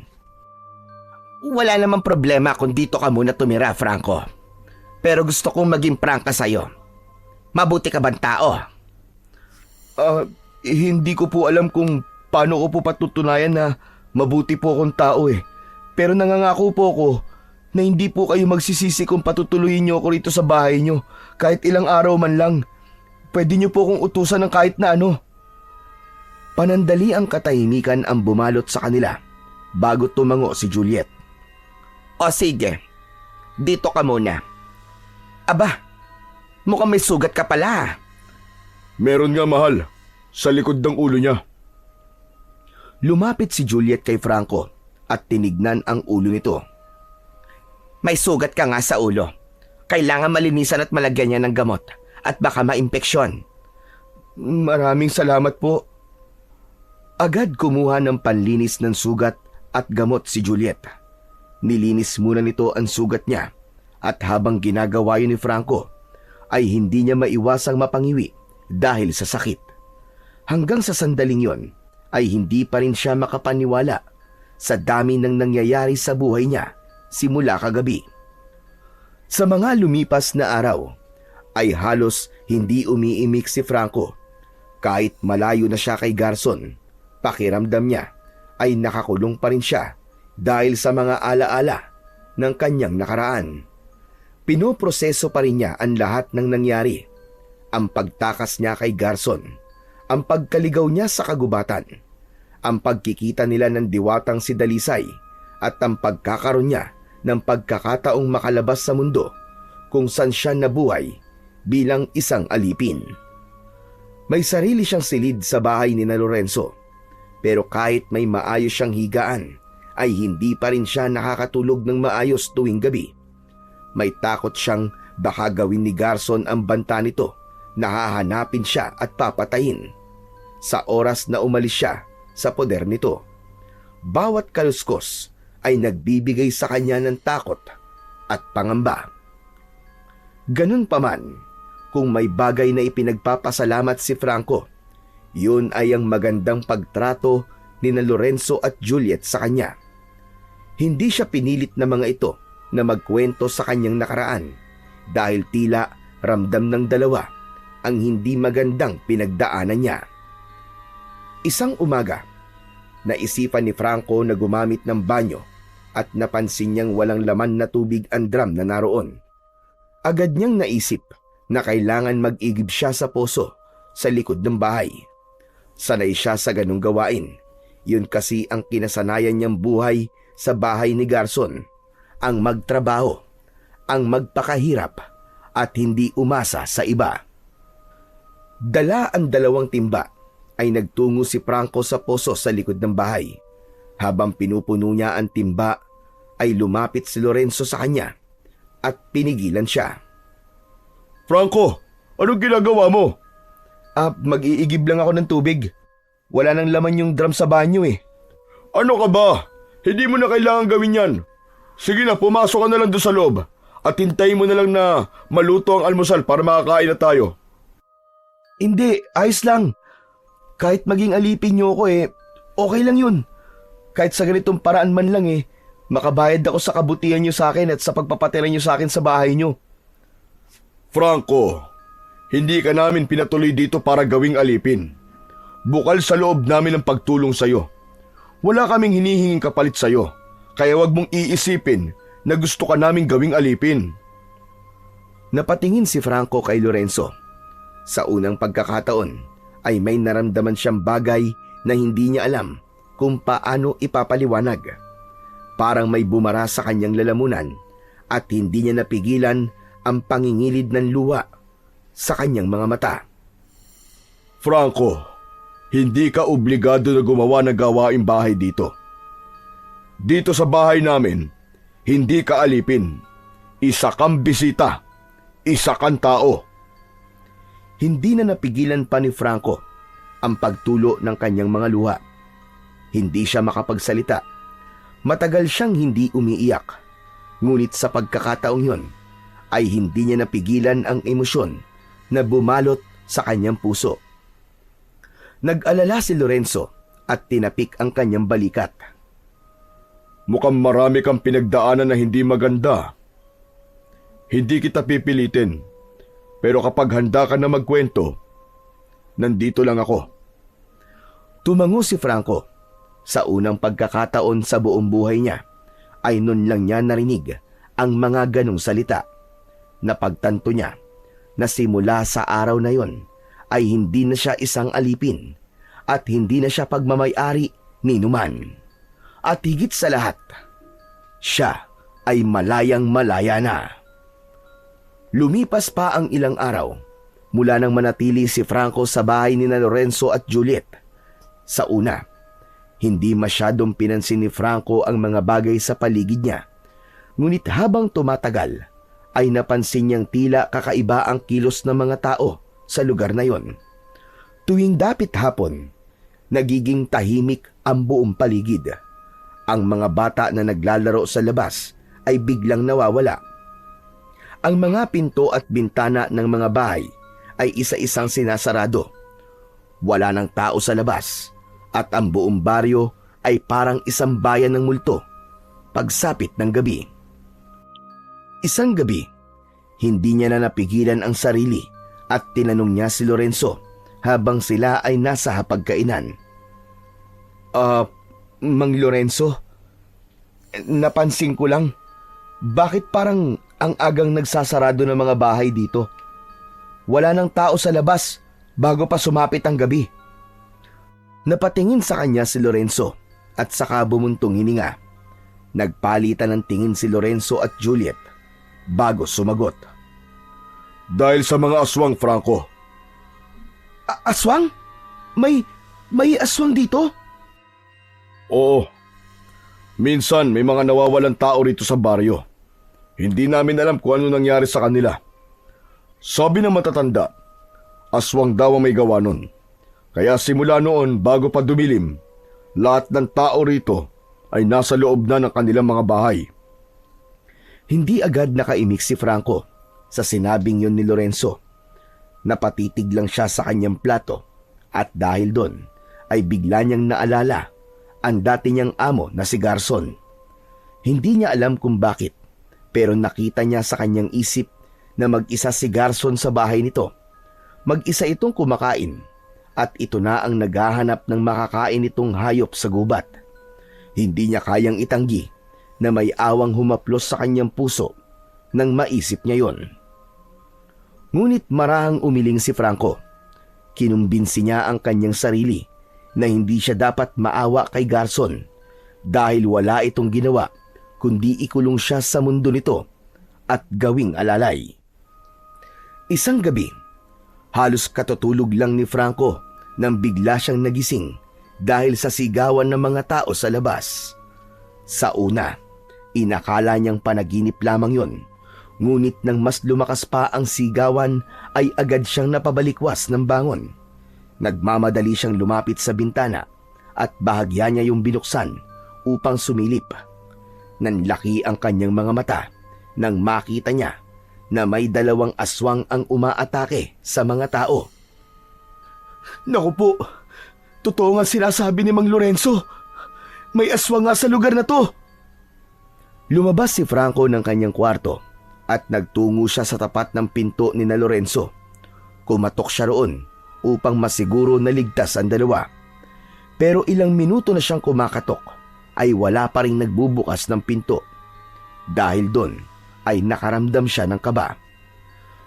Wala namang problema kung dito ka muna tumira, Franco. Pero gusto kong maging prangka sa'yo. Mabuti ka bang tao? Hindi ko po alam kung paano ko po patutunayan na mabuti po akong tao eh. Pero nangangako po ako na hindi po kayo magsisisi kung patutuloyin niyo ako rito sa bahay niyo kahit ilang araw man lang. Pwede niyo po akong utusan ng kahit na ano. Panandali ang katahimikan ang bumalot sa kanila bago tumango si Juliet. O sige, dito ka muna. Aba, mukhang may sugat ka pala. Meron nga, mahal, sa likod ng ulo niya. Lumapit si Juliet kay Franco at tinignan ang ulo nito. May sugat ka nga sa ulo. Kailangan malinisan at malagyan niya ng gamot at baka maimpeksyon. Maraming salamat po. Agad kumuha ng panlinis ng sugat at gamot si Juliet. Nilinis muna nito ang sugat niya at habang ginagawa yun ni Franco ay hindi niya maiwasang mapangiwi dahil sa sakit. Hanggang sa sandaling yon ay hindi pa rin siya makapaniwala sa dami ng nangyayari sa buhay niya simula kagabi. Sa mga lumipas na araw ay halos hindi umiimik si Franco. Kahit malayo na siya kay Garson, pakiramdam niya ay nakakulong pa rin siya dahil sa mga alaala ng kanyang nakaraan. Pinoproseso pa rin niya ang lahat ng nangyari. Ang pagtakas niya kay Garson, ang pagkaligaw niya sa kagubatan, ang pagkikita nila ng diwatang si Dalisay at ang pagkakaroon niya ng pagkakataong makalabas sa mundo kung saan siya nabuhay bilang isang alipin. May sarili siyang silid sa bahay ni na Lorenzo, pero kahit may maayos siyang higaan ay hindi pa rin siya nakakatulog ng maayos tuwing gabi. May takot siyang baka gawin ni Garson ang banta nito na hahanapin siya at papatayin sa oras na umalis siya sa poder nito. Bawat kaluskos ay nagbibigay sa kanya ng takot at pangamba. Ganun pa man, kung may bagay na ipinagpapasalamat si Franco, yun ay ang magandang pagtrato ni na Lorenzo at Juliet sa kanya. Hindi siya pinilit na mga ito na magkwento sa kanyang nakaraan dahil tila ramdam ng dalawa ang hindi magandang pinagdaanan niya. Isang umaga, naisipan ni Franco na gumamit ng banyo at napansin niyang walang laman na tubig ang drum na naroon. Agad niyang naisip na kailangan mag-igib siya sa poso sa likod ng bahay. Sanay siya sa ganung gawain. Yun kasi ang kinasanayan niyang buhay sa bahay ni Garson, ang magtrabaho, ang magpakahirap at hindi umasa sa iba. Dala ang 2 timba ay nagtungo si Franco sa poso sa likod ng bahay. Habang pinupuno niya ang timba ay lumapit si Lorenzo sa kanya at pinigilan siya. Franco, anong ginagawa mo? Mag-iigib lang ako ng tubig. Wala nang laman yung drum sa banyo eh. Ano ka ba? Hindi mo na kailangan gawin yan. Sige na, pumasok ka na lang doon sa loob at hintayin mo na lang na maluto ang almusal para makakain na tayo. Hindi, ayos lang. Kahit maging alipin niyo ako okay lang yun. Kahit sa ganitong paraan man lang makabayad ako sa kabutihan niyo sa akin at sa pagpapatira niyo sa akin sa bahay niyo. Franco, hindi ka namin pinatuloy dito para gawing alipin. Bukal sa loob namin ang pagtulong sa'yo. Wala kaming hinihinging kapalit sa'yo, kaya wag mong iisipin na gusto ka naming gawing alipin. Napatingin si Franco kay Lorenzo. Sa unang pagkakataon ay may naramdaman siyang bagay na hindi niya alam kung paano ipapaliwanag. Parang may bumara sa kanyang lalamunan at hindi niya napigilan ang pangingilid ng luha sa kanyang mga mata. Franco, hindi ka obligado na gumawa ng gawaing bahay dito. Dito sa bahay namin, hindi ka alipin. Isa kang bisita. Isa kang tao. Hindi na napigilan pa ni Franco ang pagtulo ng kanyang mga luha. Hindi siya makapagsalita. Matagal siyang hindi umiiyak. Ngunit sa pagkakataong yon ay hindi niya napigilan ang emosyon na bumalot sa kanyang puso. Nag-alala si Lorenzo at tinapik ang kanyang balikat. Mukhang marami kang pinagdaanan na hindi maganda. Hindi kita pipilitin. Pero kapag handa ka na magkwento, nandito lang ako. Tumango si Franco. Sa unang pagkakataon sa buong buhay niya, ay nun lang niya narinig ang mga ganong salita. Napagtanto niya na simula sa araw na yon ay hindi na siya isang alipin at hindi na siya pagmamay-ari ni numan. At higit sa lahat, siya ay malayang-malaya na. Lumipas pa ang ilang araw mula nang manatili si Franco sa bahay ni na Lorenzo at Juliet. Sa una, hindi masyadong pinansin ni Franco ang mga bagay sa paligid niya. Ngunit habang tumatagal, ay napansin niyang tila kakaiba ang kilos ng mga tao sa lugar na yon. Tuwing dapit hapon, nagiging tahimik ang buong paligid. Ang mga bata na naglalaro sa labas ay biglang nawawala. Ang mga pinto at bintana ng mga bahay ay isa-isang sinasarado. Wala ng tao sa labas at ang buong baryo ay parang isang bayan ng multo pagsapit ng gabi. Isang gabi, hindi niya na napigilan ang sarili at tinanong niya si Lorenzo habang sila ay nasa hapagkainan. Mang Lorenzo, napansin ko lang, bakit parang ang agang nagsasarado ng mga bahay dito? Wala nang tao sa labas bago pa sumapit ang gabi. Napatingin sa kanya si Lorenzo at saka bumuntong hininga. Nagpalitan ng tingin si Lorenzo at Juliet bago sumagot. Dahil sa mga aswang, Franco. Aswang? May aswang dito? Oo. Minsan may mga nawawalang tao rito sa baryo. Hindi namin alam kung ano nangyari sa kanila. Sabi ng matatanda, aswang daw ang may gawa nun. Kaya simula noon bago pa dumilim, lahat ng tao rito ay nasa loob na ng kanilang mga bahay. Hindi agad nakaimik si Franco sa sinabing yon ni Lorenzo. Napatitig lang siya sa kanyang plato at dahil doon ay bigla niyang naalala ang dati niyang amo na si Garson. Hindi niya alam kung bakit, pero nakita niya sa kanyang isip na mag-isa si Garson sa bahay nito. Mag-isa itong kumakain at ito na ang naghahanap ng makakain nitong hayop sa gubat. Hindi niya kayang itanggi na may awang humaplos sa kanyang puso nang maisip niya yon. Ngunit marahang umiling si Franco. Kinumbinsi niya ang kanyang sarili na hindi siya dapat maawa kay Garson dahil wala itong ginawa kundi ikulong siya sa mundo nito at gawing alalay. Isang gabi, halos katutulog lang ni Franco nang bigla siyang nagising dahil sa sigawan ng mga tao sa labas. Sa una, inakala niyang panaginip lamang yon, ngunit nang mas lumakas pa ang sigawan ay agad siyang napabalikwas ng bangon. Nagmamadali siyang lumapit sa bintana at bahagya niya yung binuksan upang sumilip. Nanlaki ang kanyang mga mata nang makita niya na may 2 aswang ang umaatake sa mga tao. Naku po, totoo nga sinasabi ni Mang Lorenzo. May aswang nga sa lugar na to. Lumabas si Franco ng kanyang kwarto at nagtungo siya sa tapat ng pinto ni na Lorenzo. Kumatok siya roon upang masiguro na ligtas ang dalawa. Pero ilang minuto na siyang kumakatok ay wala pa ring nagbubukas ng pinto. Dahil doon ay nakaramdam siya ng kaba.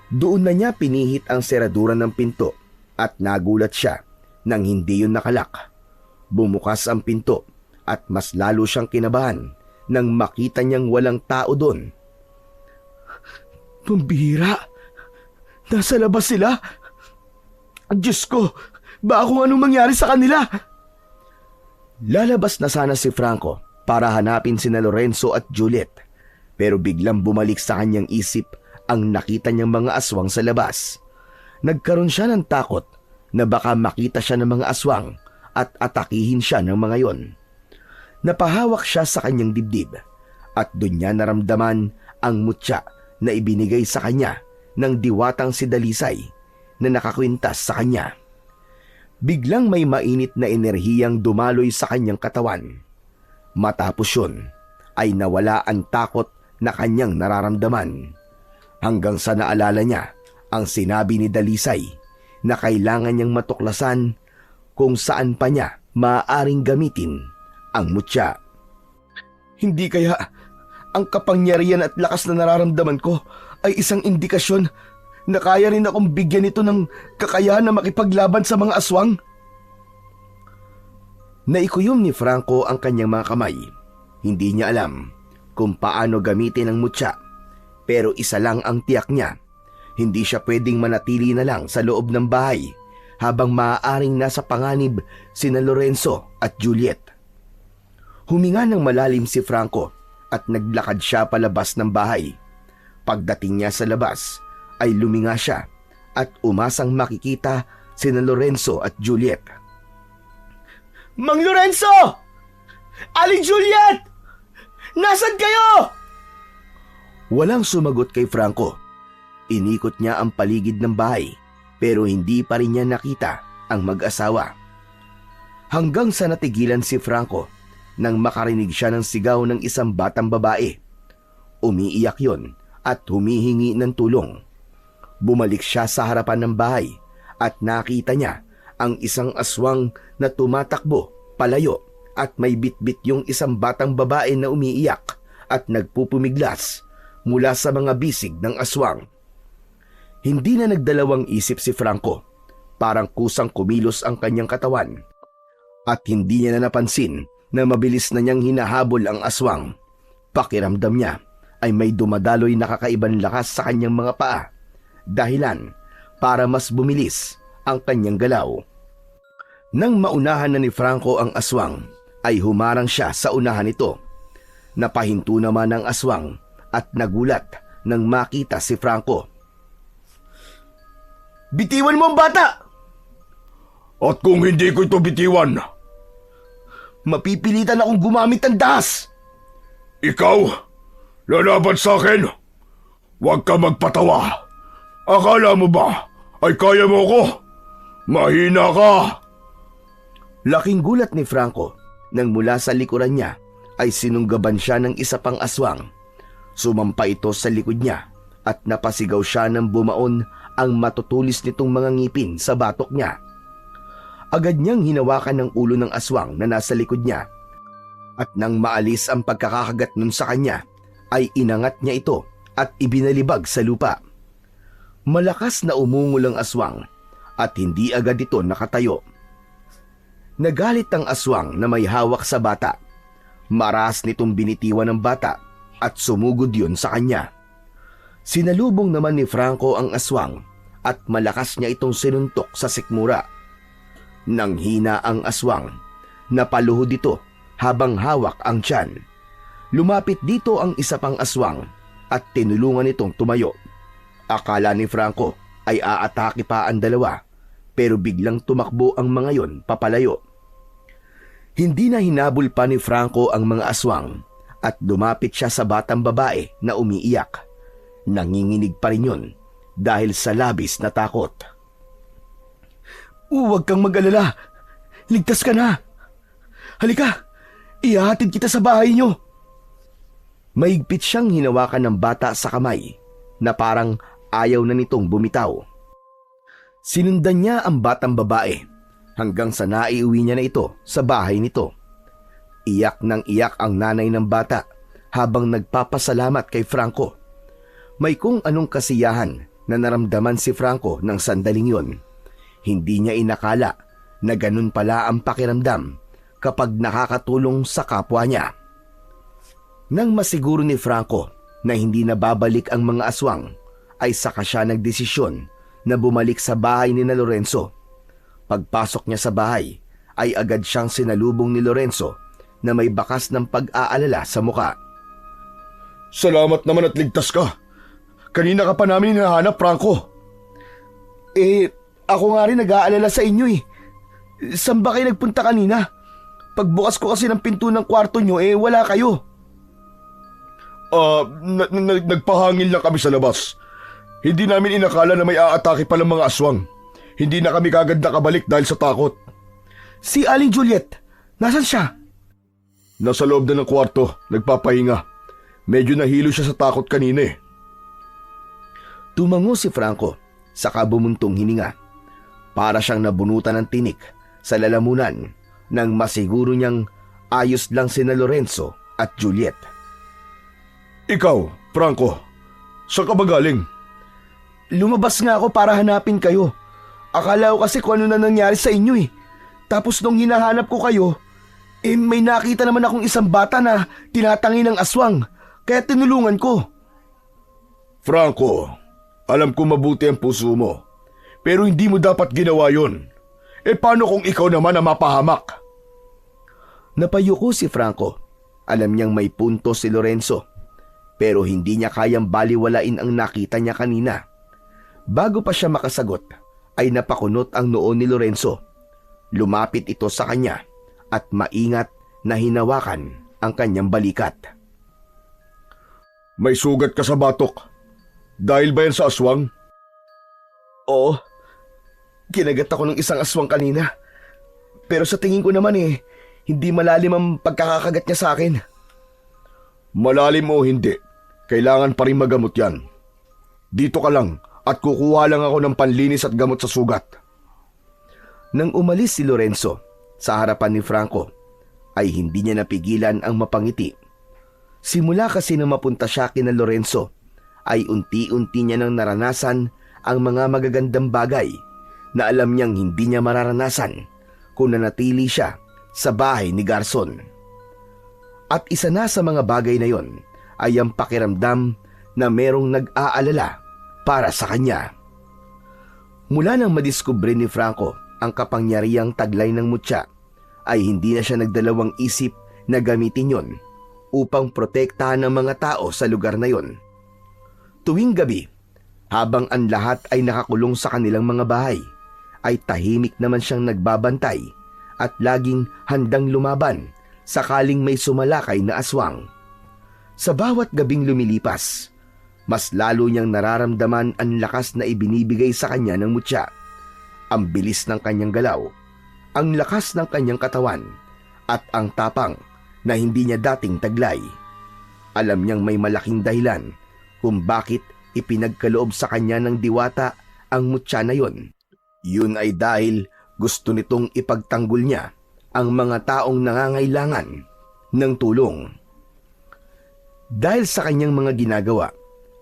Doon na niya pinihit ang seradura ng pinto at nagulat siya nang hindi yun nakalak. Bumukas ang pinto at mas lalo siyang kinabahan nang makita niyang walang tao doon. Pambihira. Nasa labas sila. Diyos ko, baka kung anong mangyari sa kanila. Lalabas na sana si Franco para hanapin sina Lorenzo at Juliet, pero biglang bumalik sa kanyang isip ang nakita niyang mga aswang sa labas. Nagkaroon siya ng takot na baka makita siya ng mga aswang at atakihin siya ng mga yon. Napahawak siya sa kanyang dibdib at doon niya naramdaman ang mutya na ibinigay sa kanya ng diwatang si Dalisay na nakakwintas sa kanya. Biglang may mainit na enerhiyang dumaloy sa kanyang katawan. Matapos yun, ay nawala ang takot na kanyang nararamdaman. Hanggang sa naalala niya ang sinabi ni Dalisay na kailangan niyang matuklasan kung saan pa niya maaaring gamitin ang mutya. Hindi kaya ang kapangyarihan at lakas na nararamdaman ko ay isang indikasyon na kaya rin akong bigyan ito ng kakayahan na makipaglaban sa mga aswang? Naikuyom ni Franco ang kanyang mga kamay. Hindi niya alam kung paano gamitin ang mutya, pero isa lang ang tiyak niya. Hindi siya pwedeng manatili na lang sa loob ng bahay habang maaaring nasa panganib sina Lorenzo at Juliet. Huminga ng malalim si Franco at naglakad siya palabas ng bahay. Pagdating niya sa labas, ay luminga siya at umasang makikita sina Lorenzo at Juliet. Mang Lorenzo! Aling Juliet! Nasaan kayo? Walang sumagot kay Franco. Inikot niya ang paligid ng bahay pero hindi pa rin niya nakita ang mag-asawa. Hanggang sa natigilan si Franco nang makarinig siya ng sigaw ng isang batang babae. Umiiyak yon at humihingi ng tulong. Bumalik siya sa harapan ng bahay at nakita niya ang isang aswang na tumatakbo palayo at may bitbit yung isang batang babae na umiiyak at nagpupumiglas mula sa mga bisig ng aswang. Hindi na nagdalawang isip si Franco. Parang kusang kumilos ang kanyang katawan. At hindi niya na napansin na mabilis na niyang hinahabol ang aswang. Pakiramdam niya ay may dumadaloy na kakaibang lakas sa kanyang mga paa, dahilan para mas bumilis ang kanyang galaw. Nang maunahan na ni Franco ang aswang, ay humarang siya sa unahan nito. Napahinto naman ang aswang at nagulat nang makita si Franco. "Bitiwan mo ang bata!" At kung hindi ko ito bitiwan, "Mapipilitan akong gumamit ng dahas!" ikaw, lalaban sa akin? Huwag ka magpatawa. Akala mo ba ay kaya mo ko? Mahina ka. Laking gulat ni Franco nang mula sa likuran niya ay sinunggaban siya ng isa pang aswang. Sumampa ito sa likod niya at napasigaw siya nang bumaon ang matutulis nitong mga ngipin sa batok niya. Agad niyang hinawakan ng ulo ng aswang na nasa likod niya. At nang maalis ang pagkakakagat nun sa kanya, ay inangat niya ito at ibinalibag sa lupa. Malakas na umungol ang aswang at hindi agad ito nakatayo. Nagalit ang aswang na may hawak sa bata. Maras nitong binitiwan ng bata at sumugod yun sa kanya. Sinalubong naman ni Franco ang aswang at malakas niya itong sinuntok sa sikmura. Nang hina ang aswang, napaluhod ito habang hawak ang tiyan. Lumapit dito ang isa pang aswang at tinulungan itong tumayo. Akala ni Franco ay aatake pa ang dalawa, pero biglang tumakbo ang mga yon papalayo. Hindi na hinabol pa ni Franco ang mga aswang at lumapit siya sa batang babae na umiiyak. Nanginginig pa rin yun dahil sa labis na takot. "Huwag kang mag-alala. Ligtas ka na. Halika, ihahatid kita sa bahay niyo." Mahigpit siyang hinawakan ng bata sa kamay na parang ayaw na nitong bumitaw. Sinundan niya ang batang babae hanggang sa naiuwi niya na ito sa bahay nito. Iyak ng iyak ang nanay ng bata habang nagpapasalamat kay Franco. May kung anong kasiyahan na naramdaman si Franco ng sandaling yon. Hindi niya inakala na ganun pala ang pakiramdam kapag nakakatulong sa kapwa niya. Nang masiguro ni Franco na hindi na babalik ang mga aswang, ay saka siya nagdesisyon na bumalik sa bahay ni Lorenzo. Pagpasok niya sa bahay, ay agad siyang sinalubong ni Lorenzo na may bakas ng pag-aalala sa muka. Salamat naman at ligtas ka. Kanina ka pa namin hinahanap, Franco. Ako nga rin nag-aalala sa inyo eh. Saan ba kayo nagpunta kanina? Pagbukas ko kasi ng pinto ng kwarto nyo, wala kayo. Nagpahangin lang kami sa labas. Hindi namin inakala na may aatake pa ng mga aswang. Hindi na kami kagad nakabalik dahil sa takot. Si Aling Juliet, nasan siya? Nasa loob na ng kwarto, nagpapahinga. Medyo nahilo siya sa takot kanina eh. Tumango si Franco, saka bumuntong hininga. Para siyang nabunutan ng tinik sa lalamunan nang masiguro niyang ayos lang sina Lorenzo at Juliet. Ikaw, Franco, saan ka ba galing? Lumabas nga ako para hanapin kayo. Akala ko kasi kung ano na nangyari sa inyo eh. Tapos nung hinahanap ko kayo, may nakita naman akong isang bata na tinatangi ng aswang, kaya tinulungan ko. Franco, alam ko mabuti ang puso mo, pero hindi mo dapat ginawa yon. Paano kung ikaw naman ang mapahamak? Napayuko si Franco. Alam niyang may punto si Lorenzo, pero hindi niya kayang baliwalain ang nakita niya kanina. Bago pa siya makasagot, ay napakunot ang noo ni Lorenzo. Lumapit ito sa kanya at maingat na hinawakan ang kanyang balikat. May sugat ka sa batok. Dahil ba yan sa aswang? Oo. Kinagat ako ng isang aswang kanina. Pero sa tingin ko naman hindi malalim ang pagkakakagat niya sa akin. Malalim o hindi, kailangan pa rin magamot yan. Dito ka lang at kukuha lang ako ng panlinis at gamot sa sugat. Nang umalis si Lorenzo sa harapan ni Franco, ay hindi niya napigilan ang mapangiti. Simula kasi na mapunta siya kina Lorenzo, ay unti-unti niya nang naranasan ang mga magagandang bagay na alam niyang hindi niya mararanasan kung nanatili siya sa bahay ni Garson. At isa na sa mga bagay na yon ay ang pakiramdam na merong nag-aalala para sa kanya. Mula nang madiskubre ni Franco ang kapangyarihang taglay ng mutya, ay hindi na siya nagdalawang isip na gamitin yon upang protektahan ng mga tao sa lugar na yon. Tuwing gabi, habang ang lahat ay nakakulong sa kanilang mga bahay, ay tahimik naman siyang nagbabantay at laging handang lumaban sakaling may sumalakay na aswang. Sa bawat gabing lumilipas, mas lalo niyang nararamdaman ang lakas na ibinibigay sa kanya ng mutya, ang bilis ng kanyang galaw, ang lakas ng kanyang katawan, at ang tapang na hindi niya dating taglay. Alam niyang may malaking dahilan kung bakit ipinagkaloob sa kanya ng diwata ang mutya na yon. Yun ay dahil gusto nitong ipagtanggol niya ang mga taong nangangailangan ng tulong. Dahil sa kanyang mga ginagawa,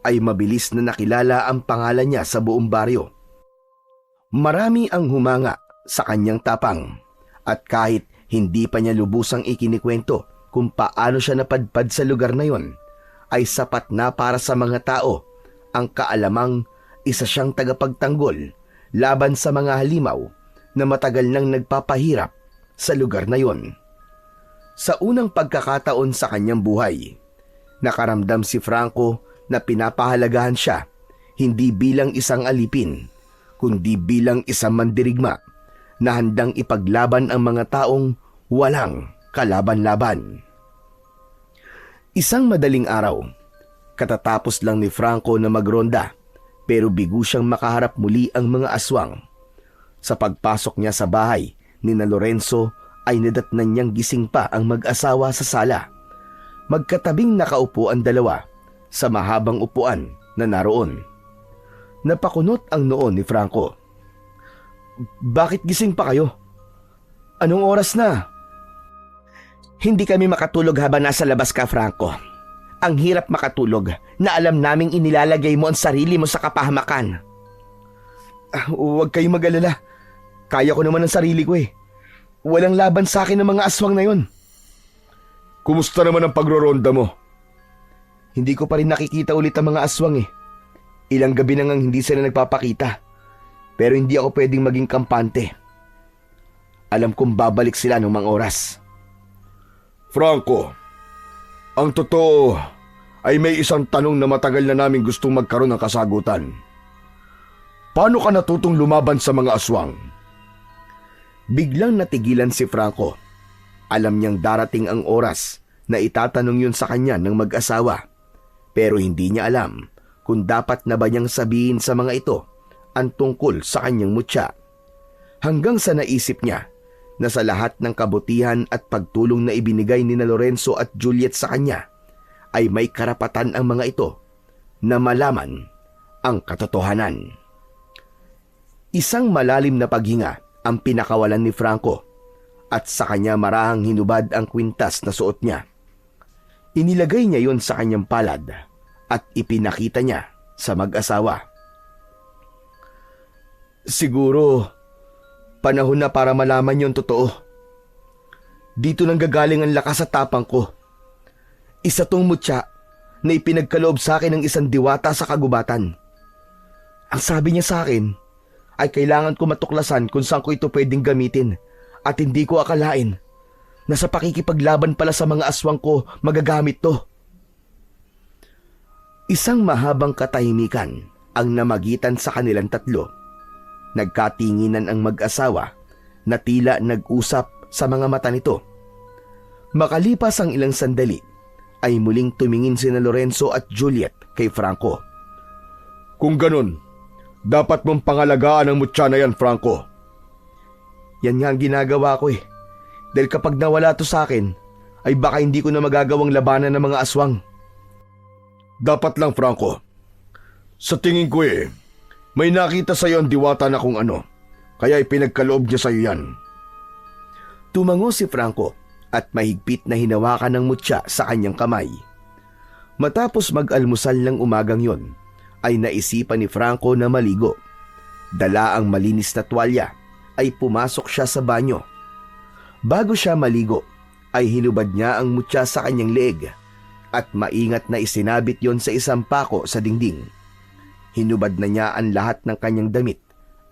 ay mabilis na nakilala ang pangalan niya sa buong baryo. Marami ang humanga sa kanyang tapang, at kahit hindi pa niya lubusang ikinikwento kung paano siya napadpad sa lugar na yon, ay sapat na para sa mga tao ang kaalamang isa siyang tagapagtanggol laban sa mga halimaw na matagal nang nagpapahirap sa lugar na yon. Sa unang pagkakataon sa kanyang buhay, nakaramdam si Franco na pinapahalagahan siya hindi bilang isang alipin, kundi bilang isang mandirigma na handang ipaglaban ang mga taong walang kalaban-laban. Isang madaling araw, katatapos lang ni Franco na magronda, pero bigo siyang makaharap muli ang mga aswang. Sa pagpasok niya sa bahay ni na Lorenzo ay nadatnan niyang gising pa ang mag-asawa sa sala. Magkatabing nakaupo ang dalawa sa mahabang upuan na naroon. Napakunot ang noon ni Franco. "Bakit gising pa kayo? Anong oras na?" Hindi kami makatulog habang nasa labas ka, Franco. Ang hirap makatulog na alam naming inilalagay mo ang sarili mo sa kapahamakan. Huwag kayong mag-alala. Kaya ko naman ang sarili ko eh. Walang laban sa akin ng mga aswang na yon. Kumusta naman ang pagroronda mo? Hindi ko pa rin nakikita ulit ang mga aswang eh. Ilang gabi na ngang hindi sila nagpapakita. Pero hindi ako pwedeng maging kampante. Alam kong babalik sila ng mga oras. Franco, ang totoo ay may isang tanong na matagal na namin gustong magkaroon ng kasagutan. Paano ka natutong lumaban sa mga aswang? Biglang natigilan si Franco. Alam niyang darating ang oras na itatanong yun sa kanya ng mag-asawa. Pero hindi niya alam kung dapat na ba niyang sabihin sa mga ito ang tungkol sa kanyang mutya. Hanggang sa naisip niya na sa lahat ng kabutihan at pagtulong na ibinigay ni na Lorenzo at Juliet sa kanya, ay may karapatan ang mga ito na malaman ang katotohanan. Isang malalim na paghinga ang pinakawalan ni Franco, at sa kanya marahang hinubad ang kwintas na suot niya. Inilagay niya yon sa kanyang palad at ipinakita niya sa mag-asawa. "Siguro, panahon na para malaman yung totoo. Dito nang gagaling ang lakas at tapang ko. Isa tong mutya na ipinagkaloob sa akin ng isang diwata sa kagubatan. Ang sabi niya sa akin ay kailangan ko matuklasan kung saan ko ito pwedeng gamitin, at hindi ko akalain na sa pakikipaglaban pala sa mga aswang ko magagamit to." Isang mahabang katahimikan ang namagitan sa kanilang tatlo. Nagkatinginan ang mag-asawa na tila nag-usap sa mga mata nito. Makalipas ang ilang sandali, ay muling tumingin sina Lorenzo at Juliet kay Franco. "Kung ganun, dapat mong pangalagaan ang mutya na yan, Franco." "Yan nga ang ginagawa ko eh. Dahil kapag nawala to sa akin, ay baka hindi ko na magagawang labanan ng mga aswang." "Dapat lang, Franco. Sa tingin ko may nakita sa iyo ang diwata na kung ano, kaya ipinagkaloob niya sa iyo yan." Tumango si Franco at mahigpit na hinawakan ng mutya sa kanyang kamay. Matapos mag-almusal ng umagang yon, ay naisipan ni Franco na maligo. Dala ang malinis na tuwalya, ay pumasok siya sa banyo. Bago siya maligo, ay hinubad niya ang mutya sa kanyang leeg at maingat na isinabit yon sa isang pako sa dingding. Hinubad na niya ang lahat ng kanyang damit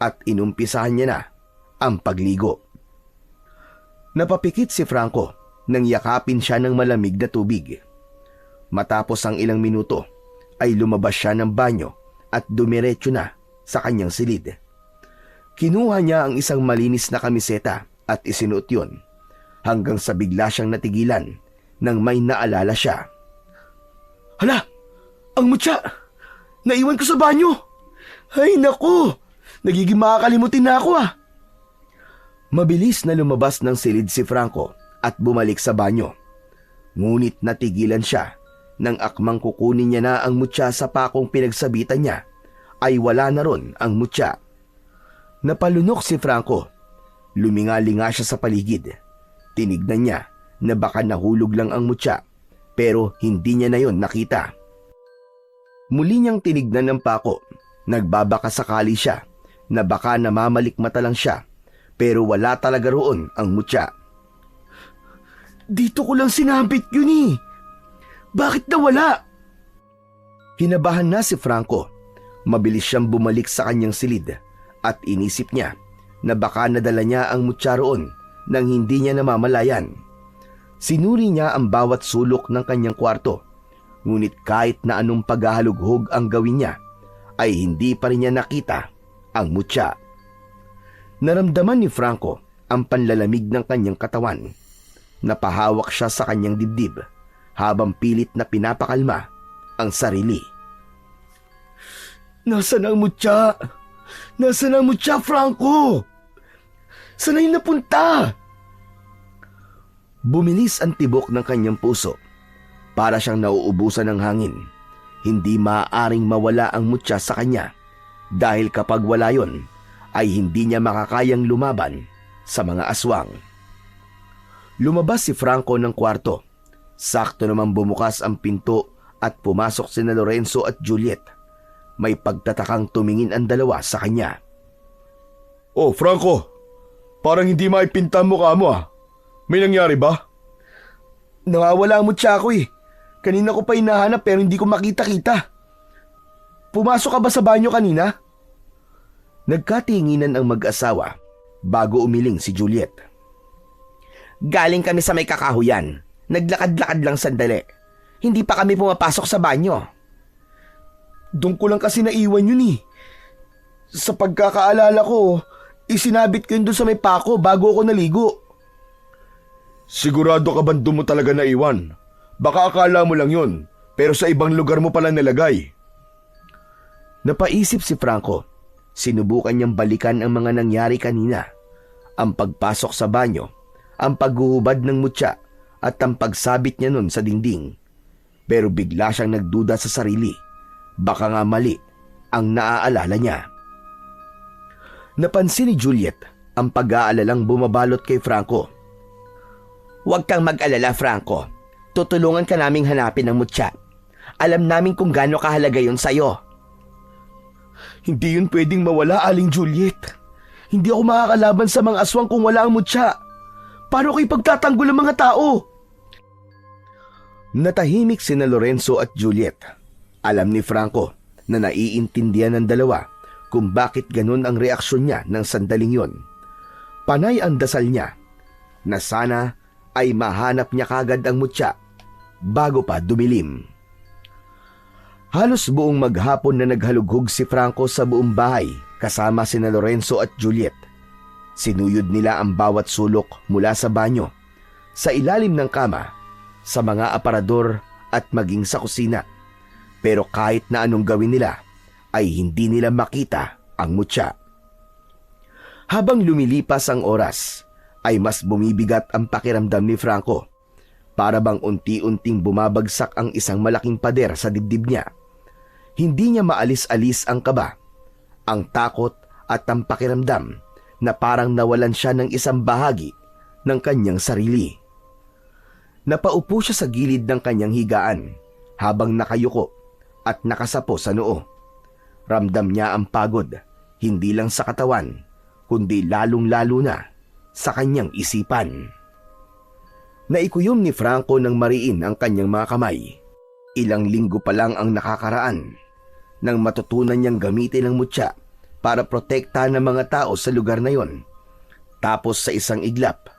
at inumpisahan niya na ang pagligo. Napapikit si Franco nang yakapin siya ng malamig na tubig. Matapos ang ilang minuto, ay lumabas siya ng banyo at dumiretso na sa kanyang silid. Kinuha niya ang isang malinis na kamiseta at isinuot yun hanggang sa bigla siyang natigilan nang may naalala siya. Hala! Ang mutya! Naiwan ko sa banyo! Ay naku! Nagiging makakalimutin na ako ah! Mabilis na lumabas ng silid si Franco at bumalik sa banyo. Ngunit natigilan siya nang akmang kukunin niya na ang mutya sa pakong pinagsabitan niya ay wala na ron ang mutya. Napalunok si Franco. Lumingalinga siya sa paligid. Tinignan niya na baka nahulog lang ang mutya pero hindi niya na yon nakita. Muli niyang tinignan ng pako. Nagbabaka sakali siya na baka namamalikmata lang siya pero wala talaga roon ang mutya. Dito ko lang sinabit yun eh. Bakit nawala? Kinabahan na si Franco. Mabilis siyang bumalik sa kanyang silid at inisip niya na baka nadala niya ang mutya roon nang hindi niya namamalayan. Sinuri niya ang bawat sulok ng kanyang kwarto, ngunit kahit na anong paghahalughog ang gawin niya, ay hindi pa rin niya nakita ang mutya. Naramdaman ni Franco ang panlalamig ng kanyang katawan. Napahawak siya sa kanyang dibdib habang pilit na pinapakalma ang sarili. Nasaan ang mutya? Nasaan ang mutya, Franco? Saan ay napunta? Bumilis ang tibok ng kanyang puso. Para siyang nauubusan ng hangin. Hindi maaaring mawala ang mutya sa kanya dahil kapag wala yon, ay hindi niya makakayang lumaban sa mga aswang. Lumabas si Franco ng kwarto. Sakto naman bumukas ang pinto at pumasok sina Lorenzo at Juliet. May pagtatakang tumingin ang dalawa sa kanya. Oh, Franco! Parang hindi maipinta ang mukha mo ah. May nangyari ba? Nawawala ang mutya ko eh. Kanina ko pa hinahanap pero hindi ko makita-kita. Pumasok ka ba sa banyo kanina? Nagkatinginan ang mag-asawa bago umiling si Juliet. Galing kami sa may kakahuyan. Naglakad-lakad lang sandali. Hindi pa kami pumapasok sa banyo. Doon ko lang kasi naiwan yun eh. Sa pagkakaalala ko, isinabit ko yun doon sa may pako bago ako naligo. Sigurado ka ba doon mo talaga naiwan? Baka akala mo lang yun, pero sa ibang lugar mo pala nilagay. Napaisip si Franco. Sinubukan niyang balikan ang mga nangyari kanina. Ang pagpasok sa banyo, ang paghuhubad ng mutya, at ang pagsabit niya nun sa dingding. Pero bigla siyang nagduda sa sarili. Baka nga mali ang naaalala niya. Napansin ni Juliet ang pag-aalalang bumabalot kay Franco. Huwag kang mag-alala, Franco. Tutulungan ka naming hanapin ang mutya. Alam namin kung gaano kahalaga yun sa'yo. Hindi yun pwedeng mawala, Aling Juliet. Hindi ako makakalaban sa mga aswang kung wala ang mutya. Paano kayo pagtatanggol ang mga tao? Natahimik sina Lorenzo at Juliet. Alam ni Franco na naiintindihan ng dalawa kung bakit ganun ang reaksyon niya ng sandaling yon. Panay ang dasal niya na sana ay mahanap niya kagad ang mutya bago pa dumilim. Halos buong maghapon na naghalughog si Franco sa buong bahay kasama sina Lorenzo at Juliet. Sinuyod nila ang bawat sulok mula sa banyo, sa ilalim ng kama, sa mga aparador at maging sa kusina. Pero kahit na anong gawin nila, ay hindi nila makita ang mutya. Habang lumilipas ang oras, ay mas bumibigat ang pakiramdam ni Franco. Para bang unti-unting bumabagsak ang isang malaking pader sa dibdib niya. Hindi niya maalis-alis ang kaba, ang takot at ang pakiramdam na parang nawalan siya ng isang bahagi ng kanyang sarili. Napaupo siya sa gilid ng kanyang higaan habang nakayuko at nakasapo sa noo. Ramdam niya ang pagod, hindi lang sa katawan, kundi lalong-lalo na sa kanyang isipan. Naikuyom ni Franco ng mariin ang kanyang mga kamay. Ilang linggo pa lang ang nakakaraan nang matutunan niyang gamitin ang mutya para protektahan ng mga tao sa lugar na yon. Tapos sa isang iglap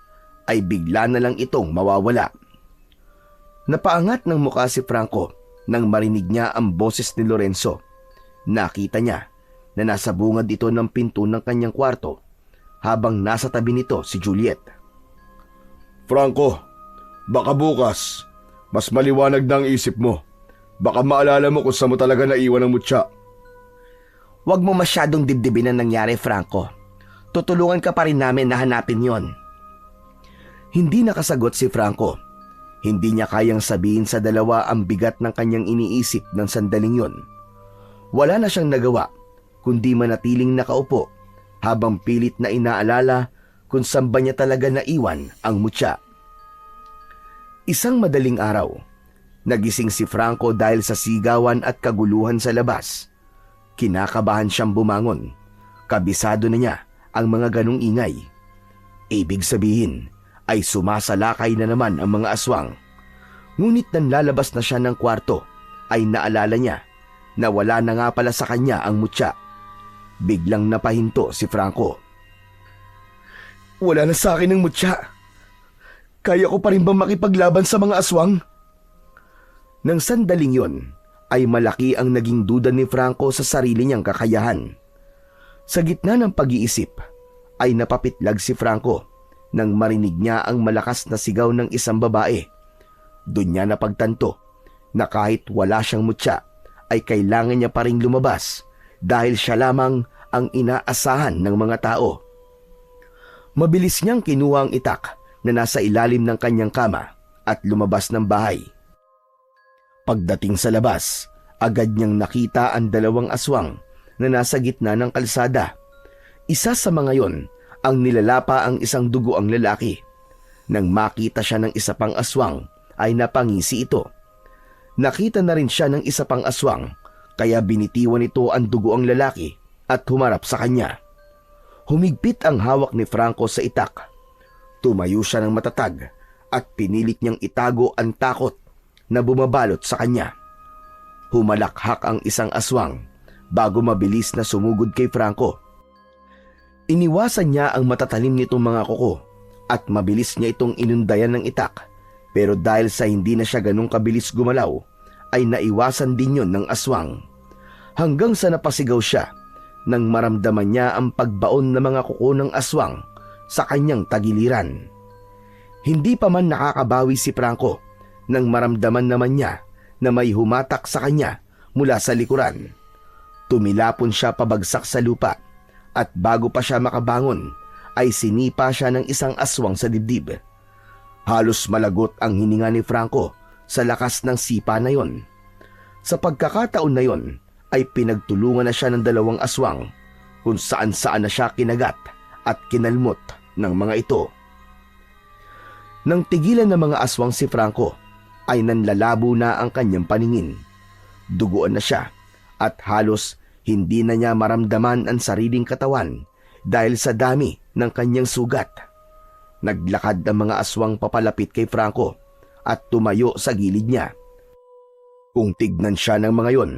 ay bigla na lang itong mawawala. Napaangat ng mukha si Franco nang marinig niya ang boses ni Lorenzo. Nakita niya na nasa bungad ito ng pinto ng kanyang kwarto habang nasa tabi nito si Juliet. Franco, baka bukas, mas maliwanag na ang isip mo. Baka maalala mo kung saan mo talaga naiwan ang mutya. Huwag mo masyadong dibdibin ang nangyari, Franco. Tutulungan ka pa rin namin na hanapin yon. Hindi nakasagot si Franco. Hindi niya kayang sabihin sa dalawa ang bigat ng kanyang iniisip ng sandaling yon. Wala na siyang nagawa kundi manatiling nakaupo habang pilit na inaalala kung saan ba niya talaga naiwan ang mutya. Isang madaling araw, nagising si Franco dahil sa sigawan at kaguluhan sa labas. Kinakabahan siyang bumangon. Kabisado na niya ang mga ganong ingay. Ibig sabihin ay sumasalakay na naman ang mga aswang. Ngunit nang lalabas na siya ng kwarto ay naalala niya na wala na nga pala sa kanya ang mutya. Biglang napahinto si Franco. Wala na sa akin ang mutya. Kaya ko pa rin bang makipaglaban sa mga aswang? Nang sandaling yon ay malaki ang naging duda ni Franco sa sarili niyang kakayahan. Sa gitna ng pag-iisip ay napapitlag si Franco nang marinig niya ang malakas na sigaw ng isang babae. Doon niya napagtanto na kahit wala siyang mutya ay kailangan niya pa ring lumabas dahil siya lamang ang inaasahan ng mga tao. Mabilis niyang kinuha ang itak na nasa ilalim ng kanyang kama at lumabas ng bahay. Pagdating sa labas, agad niyang nakita ang dalawang aswang na nasa gitna ng kalsada. Isa sa mga yon ang nilalapa ang isang dugoang lalaki. Nang makita siya ng isa pang aswang ay napangisi ito. Nakita na rin siya ng isa pang aswang kaya binitiwan nito ang dugoang lalaki at humarap sa kanya. Humigpit ang hawak ni Franco sa itak. Tumayo siya ng matatag at pinilit niyang itago ang takot na bumabalot sa kanya. Humalakhak ang isang aswang bago mabilis na sumugod kay Franco. Iniwasan niya ang matatalim nitong mga kuko at mabilis niya itong inundayan ng itak, pero dahil sa hindi na siya ganong kabilis gumalaw ay naiwasan din yon ng aswang. Hanggang sa napasigaw siya nang maramdaman niya ang pagbaon ng mga kuko ng aswang sa kanyang tagiliran. Hindi pa man nakakabawi si Franco nang maramdaman naman niya na may humatak sa kanya mula sa likuran. Tumilapon siya pabagsak sa lupa at bago pa siya makabangon ay sinipa siya ng isang aswang sa dibdib. Halos malagot ang hininga ni Franco sa lakas ng sipa na yon. Sa pagkakataon na yon ay pinagtulungan na siya ng dalawang aswang kung saan-saan na siya kinagat at kinalmot ng mga ito. Nang tigilan ng mga aswang si Franco ay nanlalabo na ang kanyang paningin. Duguan na siya at halos hindi na niya maramdaman ang sariling katawan dahil sa dami ng kanyang sugat. Naglakad ang mga aswang papalapit kay Franco at tumayo sa gilid niya. Kung tignan siya ng mga yon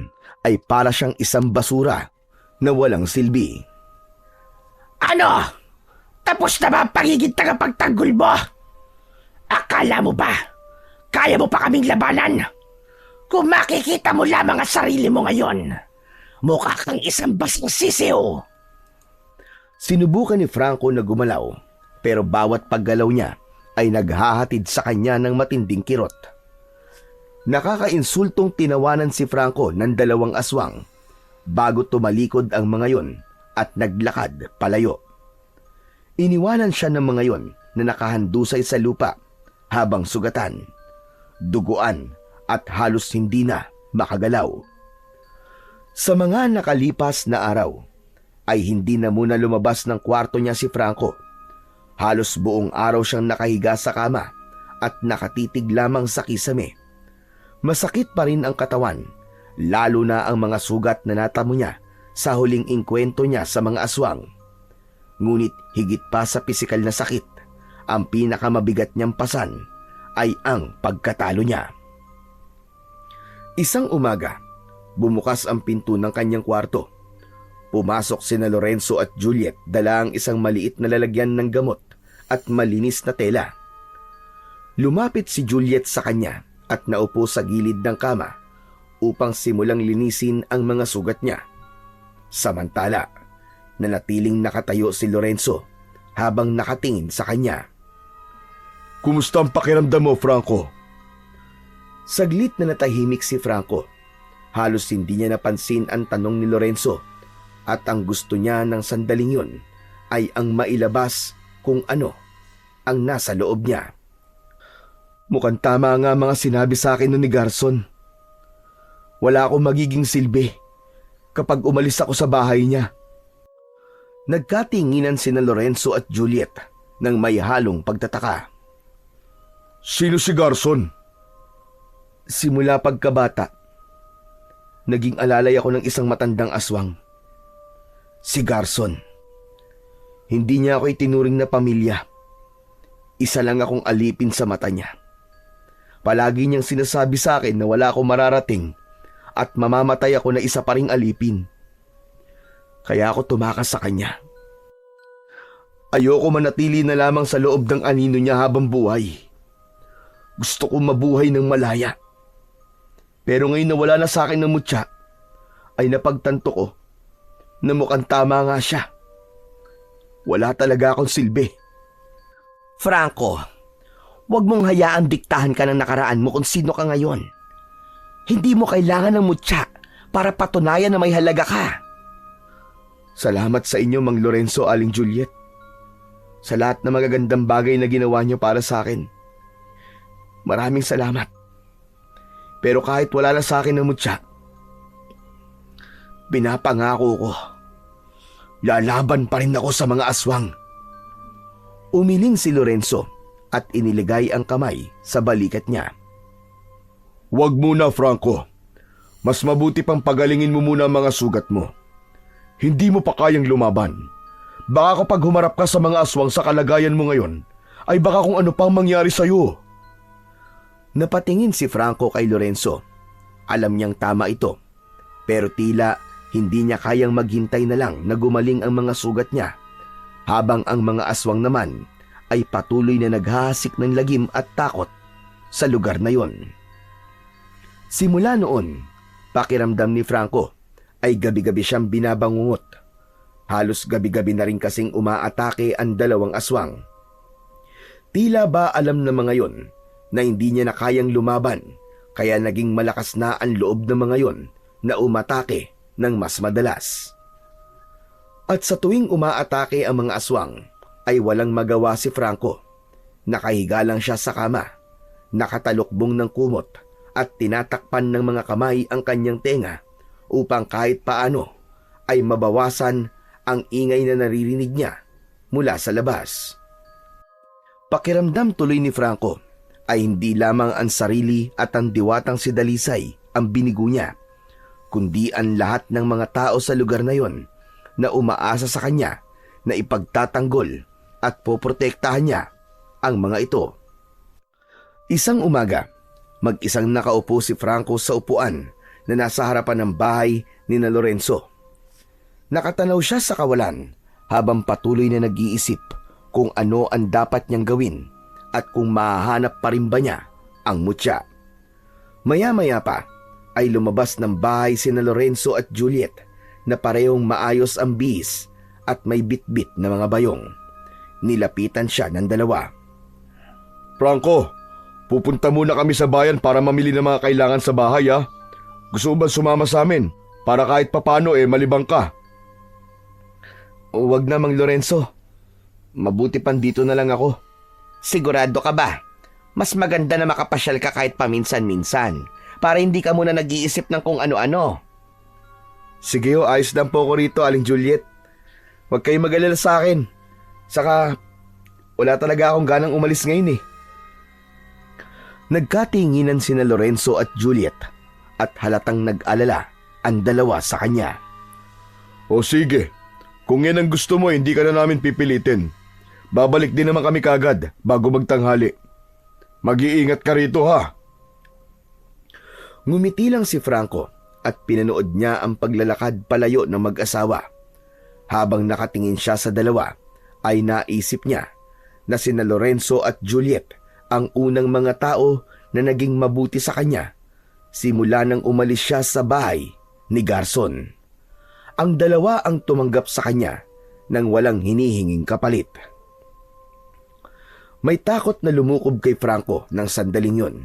ay para siyang isang basura na walang silbi. Ano? Tapos na ba ang pagiging tagapagtanggol mo? Akala mo ba kaya mo pa kaming labanan? Kung makikita mo lamang ang sarili mo ngayon, mukha kang isang basing sisiw. Sinubukan ni Franco na gumalaw, pero bawat paggalaw niya ay naghahatid sa kanya ng matinding kirot. Nakakainsultong tinawanan si Franco ng dalawang aswang bago tumalikod ang mga yon at naglakad palayo. Iniwanan siya ng mga yon na nakahandusay sa lupa habang sugatan, duguan at halos hindi na makagalaw. Sa mga nakalipas na araw ay hindi na muna lumabas ng kwarto niya si Franco. Halos buong araw siyang nakahiga sa kama at nakatitig lamang sa kisame. Masakit pa rin ang katawan, lalo na ang mga sugat na natamo niya sa huling inkwento niya sa mga aswang. Ngunit higit pa sa pisikal na sakit, ang pinakamabigat niyang pasan ay ang pagkatalo niya. Isang umaga, bumukas ang pinto ng kanyang kwarto. Pumasok sina Lorenzo at Juliet, dala ang isang maliit na lalagyan ng gamot at malinis na tela. Lumapit si Juliet sa kanya at naupo sa gilid ng kama upang simulang linisin ang mga sugat niya. Samantala, nanatiling nakatayo si Lorenzo habang nakatingin sa kanya. Kumusta ang pakiramdam mo, Franco? Saglit na natahimik si Franco. Halos hindi niya napansin ang tanong ni Lorenzo at ang gusto niya ng sandaling yun ay ang mailabas kung ano ang nasa loob niya. Mukhang tama nga mga sinabi sa akin ni Garson. Wala akong magiging silbi kapag umalis ako sa bahay niya. Nagkatinginan sina Lorenzo at Juliet ng may halong pagtataka. Sino si Garson? Simula pagkabata, naging alalay ako ng isang matandang aswang. Si Garson. Hindi niya ako itinuring na pamilya. Isa lang akong alipin sa mata niya. Palagi niyang sinasabi sa akin na wala akong mararating at mamamatay ako na isa pa ring alipin. Kaya ako tumakas sa kanya. Ayoko manatili na lamang sa loob ng anino niya habang buhay. Gusto kong mabuhay ng malaya. Pero ngayon na wala na sa akin ng mutya, ay napagtanto ko na mukhang tama nga siya. Wala talaga akong silbi. Franco, huwag mong hayaang diktahan ka ng nakaraan mo kung sino ka ngayon. Hindi mo kailangan ng mutya para patunayan na may halaga ka. Salamat sa inyo, Mang Lorenzo, Aling Juliet. Sa lahat ng magagandang bagay na ginawa niyo para sa akin. Maraming salamat. Pero kahit wala na sa akin ng mutya, pinapangako ko, lalaban pa rin ako sa mga aswang. Umiling si Lorenzo at iniligay ang kamay sa balikat niya. Huwag muna, Franco. Mas mabuti pang pagalingin mo muna ang mga sugat mo. Hindi mo pa kayang lumaban. Baka kapag humarap ka sa mga aswang sa kalagayan mo ngayon, ay baka kung ano pang mangyari sa'yo. Napatingin si Franco kay Lorenzo. Alam niyang tama ito, pero tila hindi niya kayang maghintay na lang na gumaling ang mga sugat niya, habang ang mga aswang naman ay patuloy na naghahasik ng lagim at takot sa lugar na yon. Simula noon, pakiramdam ni Franco ay gabi-gabi siyang binabangungot. Halos gabi-gabi na rin kasing umaatake ang dalawang aswang. Tila ba alam ng mga yon na hindi niya na kayang lumaban, kaya naging malakas na ang loob ng mga yon na umatake ng mas madalas. At sa tuwing umaatake ang mga aswang, ay walang magawa si Franco. Nakahiga lang siya sa kama, nakatalukbong ng kumot at tinatakpan ng mga kamay ang kanyang tenga upang kahit paano ay mabawasan ang ingay na naririnig niya mula sa labas. Pakiramdam tuloy ni Franco ay hindi lamang ang sarili at ang diwatang si Dalisay ang binigo niya, kundi ang lahat ng mga tao sa lugar na yon na umaasa sa kanya na ipagtatanggol at poprotektahan niya ang mga ito. Isang umaga, mag-isang nakaupo si Franco sa upuan na nasa harapan ng bahay ni na Lorenzo. Nakatanaw siya sa kawalan habang patuloy na nag-iisip kung ano ang dapat niyang gawin at kung mahahanap pa rin ba niya ang mutya. Maya-maya pa ay lumabas ng bahay sina Lorenzo at Juliet na parehong maayos ang bihis at may bitbit na mga bayong. Nilapitan siya ng dalawa. Franco, pupunta muna kami sa bayan para mamili ng mga kailangan sa bahay, ha? Gusto mo ba sumama sa amin para kahit papano malibang ka? Huwag na, Mang Lorenzo. Mabuti pan dito na lang ako. Sigurado ka ba? Mas maganda na makapasyal ka kahit paminsan-minsan para hindi ka muna nag-iisip ng kung ano-ano. Sige ayos lang po ako rito, Aling Juliet. Huwag kayong mag-alala sa akin. Saka, wala talaga akong ganang umalis ngayon eh. Nagkatinginan sina Lorenzo at Juliet at halatang nag-alala ang dalawa sa kanya. O sige, kung yan ang gusto mo, hindi ka na namin pipilitin. Babalik din naman kami kagad bago magtanghali. Mag-iingat ka rito ha. Ngumiti lang si Franco at pinanood niya ang paglalakad palayo ng mag-asawa. Habang nakatingin siya sa dalawa, ay naisip niya na sina Lorenzo at Juliet ang unang mga tao na naging mabuti sa kanya simula nang umalis siya sa bahay ni Garson. Ang dalawa ang tumanggap sa kanya nang walang hinihinging kapalit. May takot na lumukob kay Franco ng sandaling yun.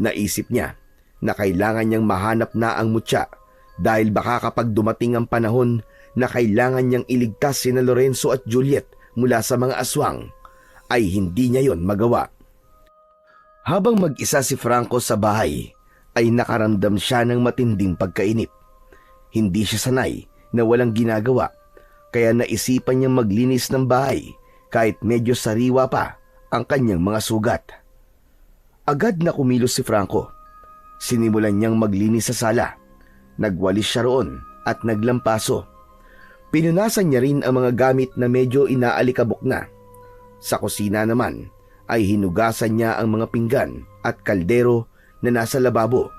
Naisip niya na kailangan niyang mahanap na ang mutya dahil baka kapag dumating ang panahon na kailangan niyang iligtas sina Lorenzo at Juliet mula sa mga aswang, ay hindi niya yon magawa. Habang mag-isa si Franco sa bahay, ay nakaramdam siya ng matinding pagkainip. Hindi siya sanay na walang ginagawa, kaya naisipan niyang maglinis ng bahay kahit medyo sariwa pa ang kanyang mga sugat. Agad na kumilos si Franco. Sinimulan niyang maglinis sa sala. Nagwalis siya roon at naglampaso. Pinunasan niya rin ang mga gamit na medyo inaalikabok na. Sa kusina naman ay hinugasan niya ang mga pinggan at kaldero na nasa lababo.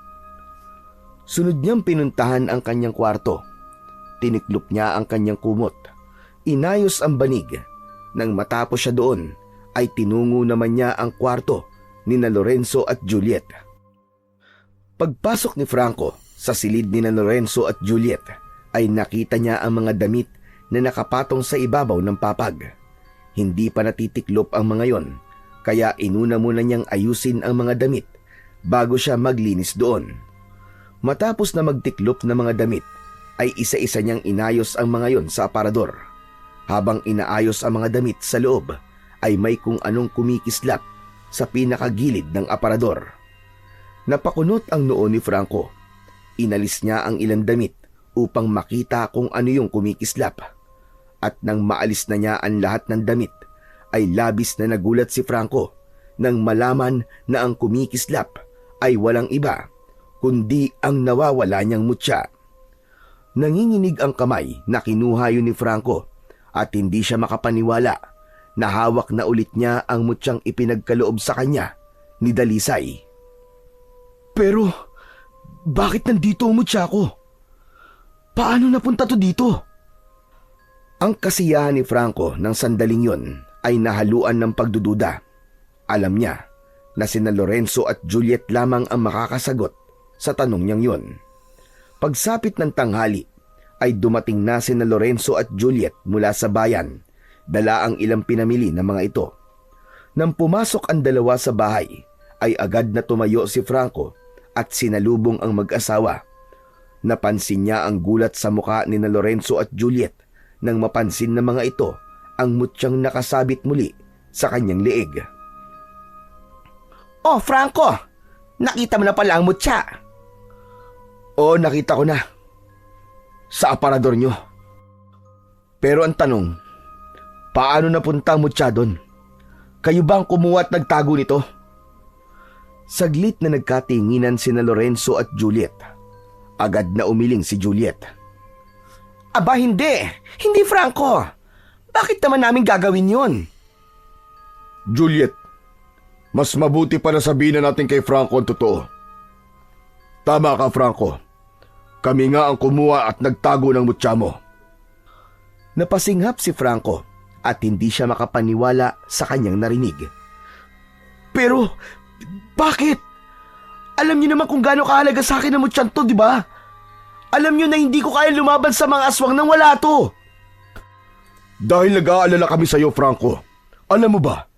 Sunod niyang pinuntahan ang kanyang kwarto. Tiniklop niya ang kanyang kumot. Inayos ang banig. Nang matapos siya doon, ay tinungo naman niya ang kwarto ni na Lorenzo at Juliet. Pagpasok ni Franco sa silid ni na Lorenzo at Juliet, ay nakita niya ang mga damit na nakapatong sa ibabaw ng papag. Hindi pa natitiklop ang mga yon, kaya inuna muna niyang ayusin ang mga damit bago siya maglinis doon. Matapos na magtiklop ng mga damit, ay isa-isa niyang inayos ang mga yon sa aparador. Habang inaayos ang mga damit sa loob, ay may kung anong kumikislap sa pinakagilid ng aparador. Napakunot ang noo ni Franco. Inalis niya ang ilang damit upang makita kung ano yung kumikislap. At nang maalis na niya ang lahat ng damit, ay labis na nagulat si Franco nang malaman na ang kumikislap ay walang iba kundi ang nawawala niyang mutya. Nanginginig ang kamay na kinuha yun ni Franco at hindi siya makapaniwala na hawak na ulit niya ang mutyang ipinagkaloob sa kanya ni Dalisay. Pero, bakit nandito ang mutya ko? Paano napunta to dito? Ang kasiyahan ni Franco ng sandaling yon ay nahaluan ng pagdududa. Alam niya na sina Lorenzo at Juliet lamang ang makakasagot sa tanong niyang yon. Pagsapit ng tanghali, ay dumating na sina Lorenzo at Juliet mula sa bayan, dala ang ilang pinamili ng mga ito. Nang pumasok ang dalawa sa bahay, ay agad na tumayo si Franco at sinalubong ang mag-asawa. Napansin niya ang gulat sa mukha ni na Lorenzo at Juliet nang mapansin ng mga ito ang mutyang nakasabit muli sa kanyang leeg. Oh, Franco! Nakita mo na pala ang mutya. Oo, nakita ko na. Sa aparador nyo. Pero ang tanong, paano napunta ang mutya doon? Kayo ba ang kumuha at nagtago nito? Saglit na nagkatinginan sina Lorenzo at Juliet. Agad na umiling si Juliet. Aba, hindi. Hindi, Franco. Bakit naman namin gagawin yun? Juliet, mas mabuti pa na sabihin na natin kay Franco ang totoo. Tama ka, Franco. Kami nga ang kumuha at nagtago ng mutya mo. Napasinghap si Franco at hindi siya makapaniwala sa kanyang narinig. Pero, bakit? Alam niyo naman kung gaano kahalaga sa akin ang mutyan to, di ba? Alam niyo na hindi ko kaya lumaban sa mga aswang nang wala to. Dahil nag-aalala kami sa iyo, Franco. Alam mo ba,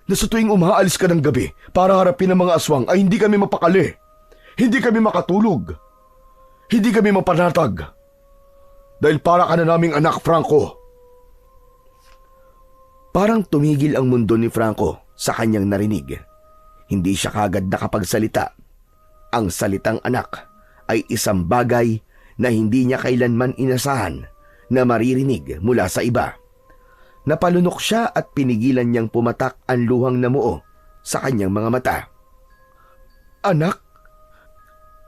na sa tuwing umaalis ka ng gabi para harapin ang mga aswang ay hindi kami mapakali. Hindi kami makatulog. Hindi kami mapanatag. Dahil para ka na naming anak, Franco. Parang tumigil ang mundo ni Franco sa kanyang narinig. Hindi siya kagad nakapagsalita. Ang salitang anak ay isang bagay na hindi niya kailanman inasahan na maririnig mula sa iba. Napalunok siya at pinigilan niyang pumatak ang luhang namuo sa kanyang mga mata. Anak?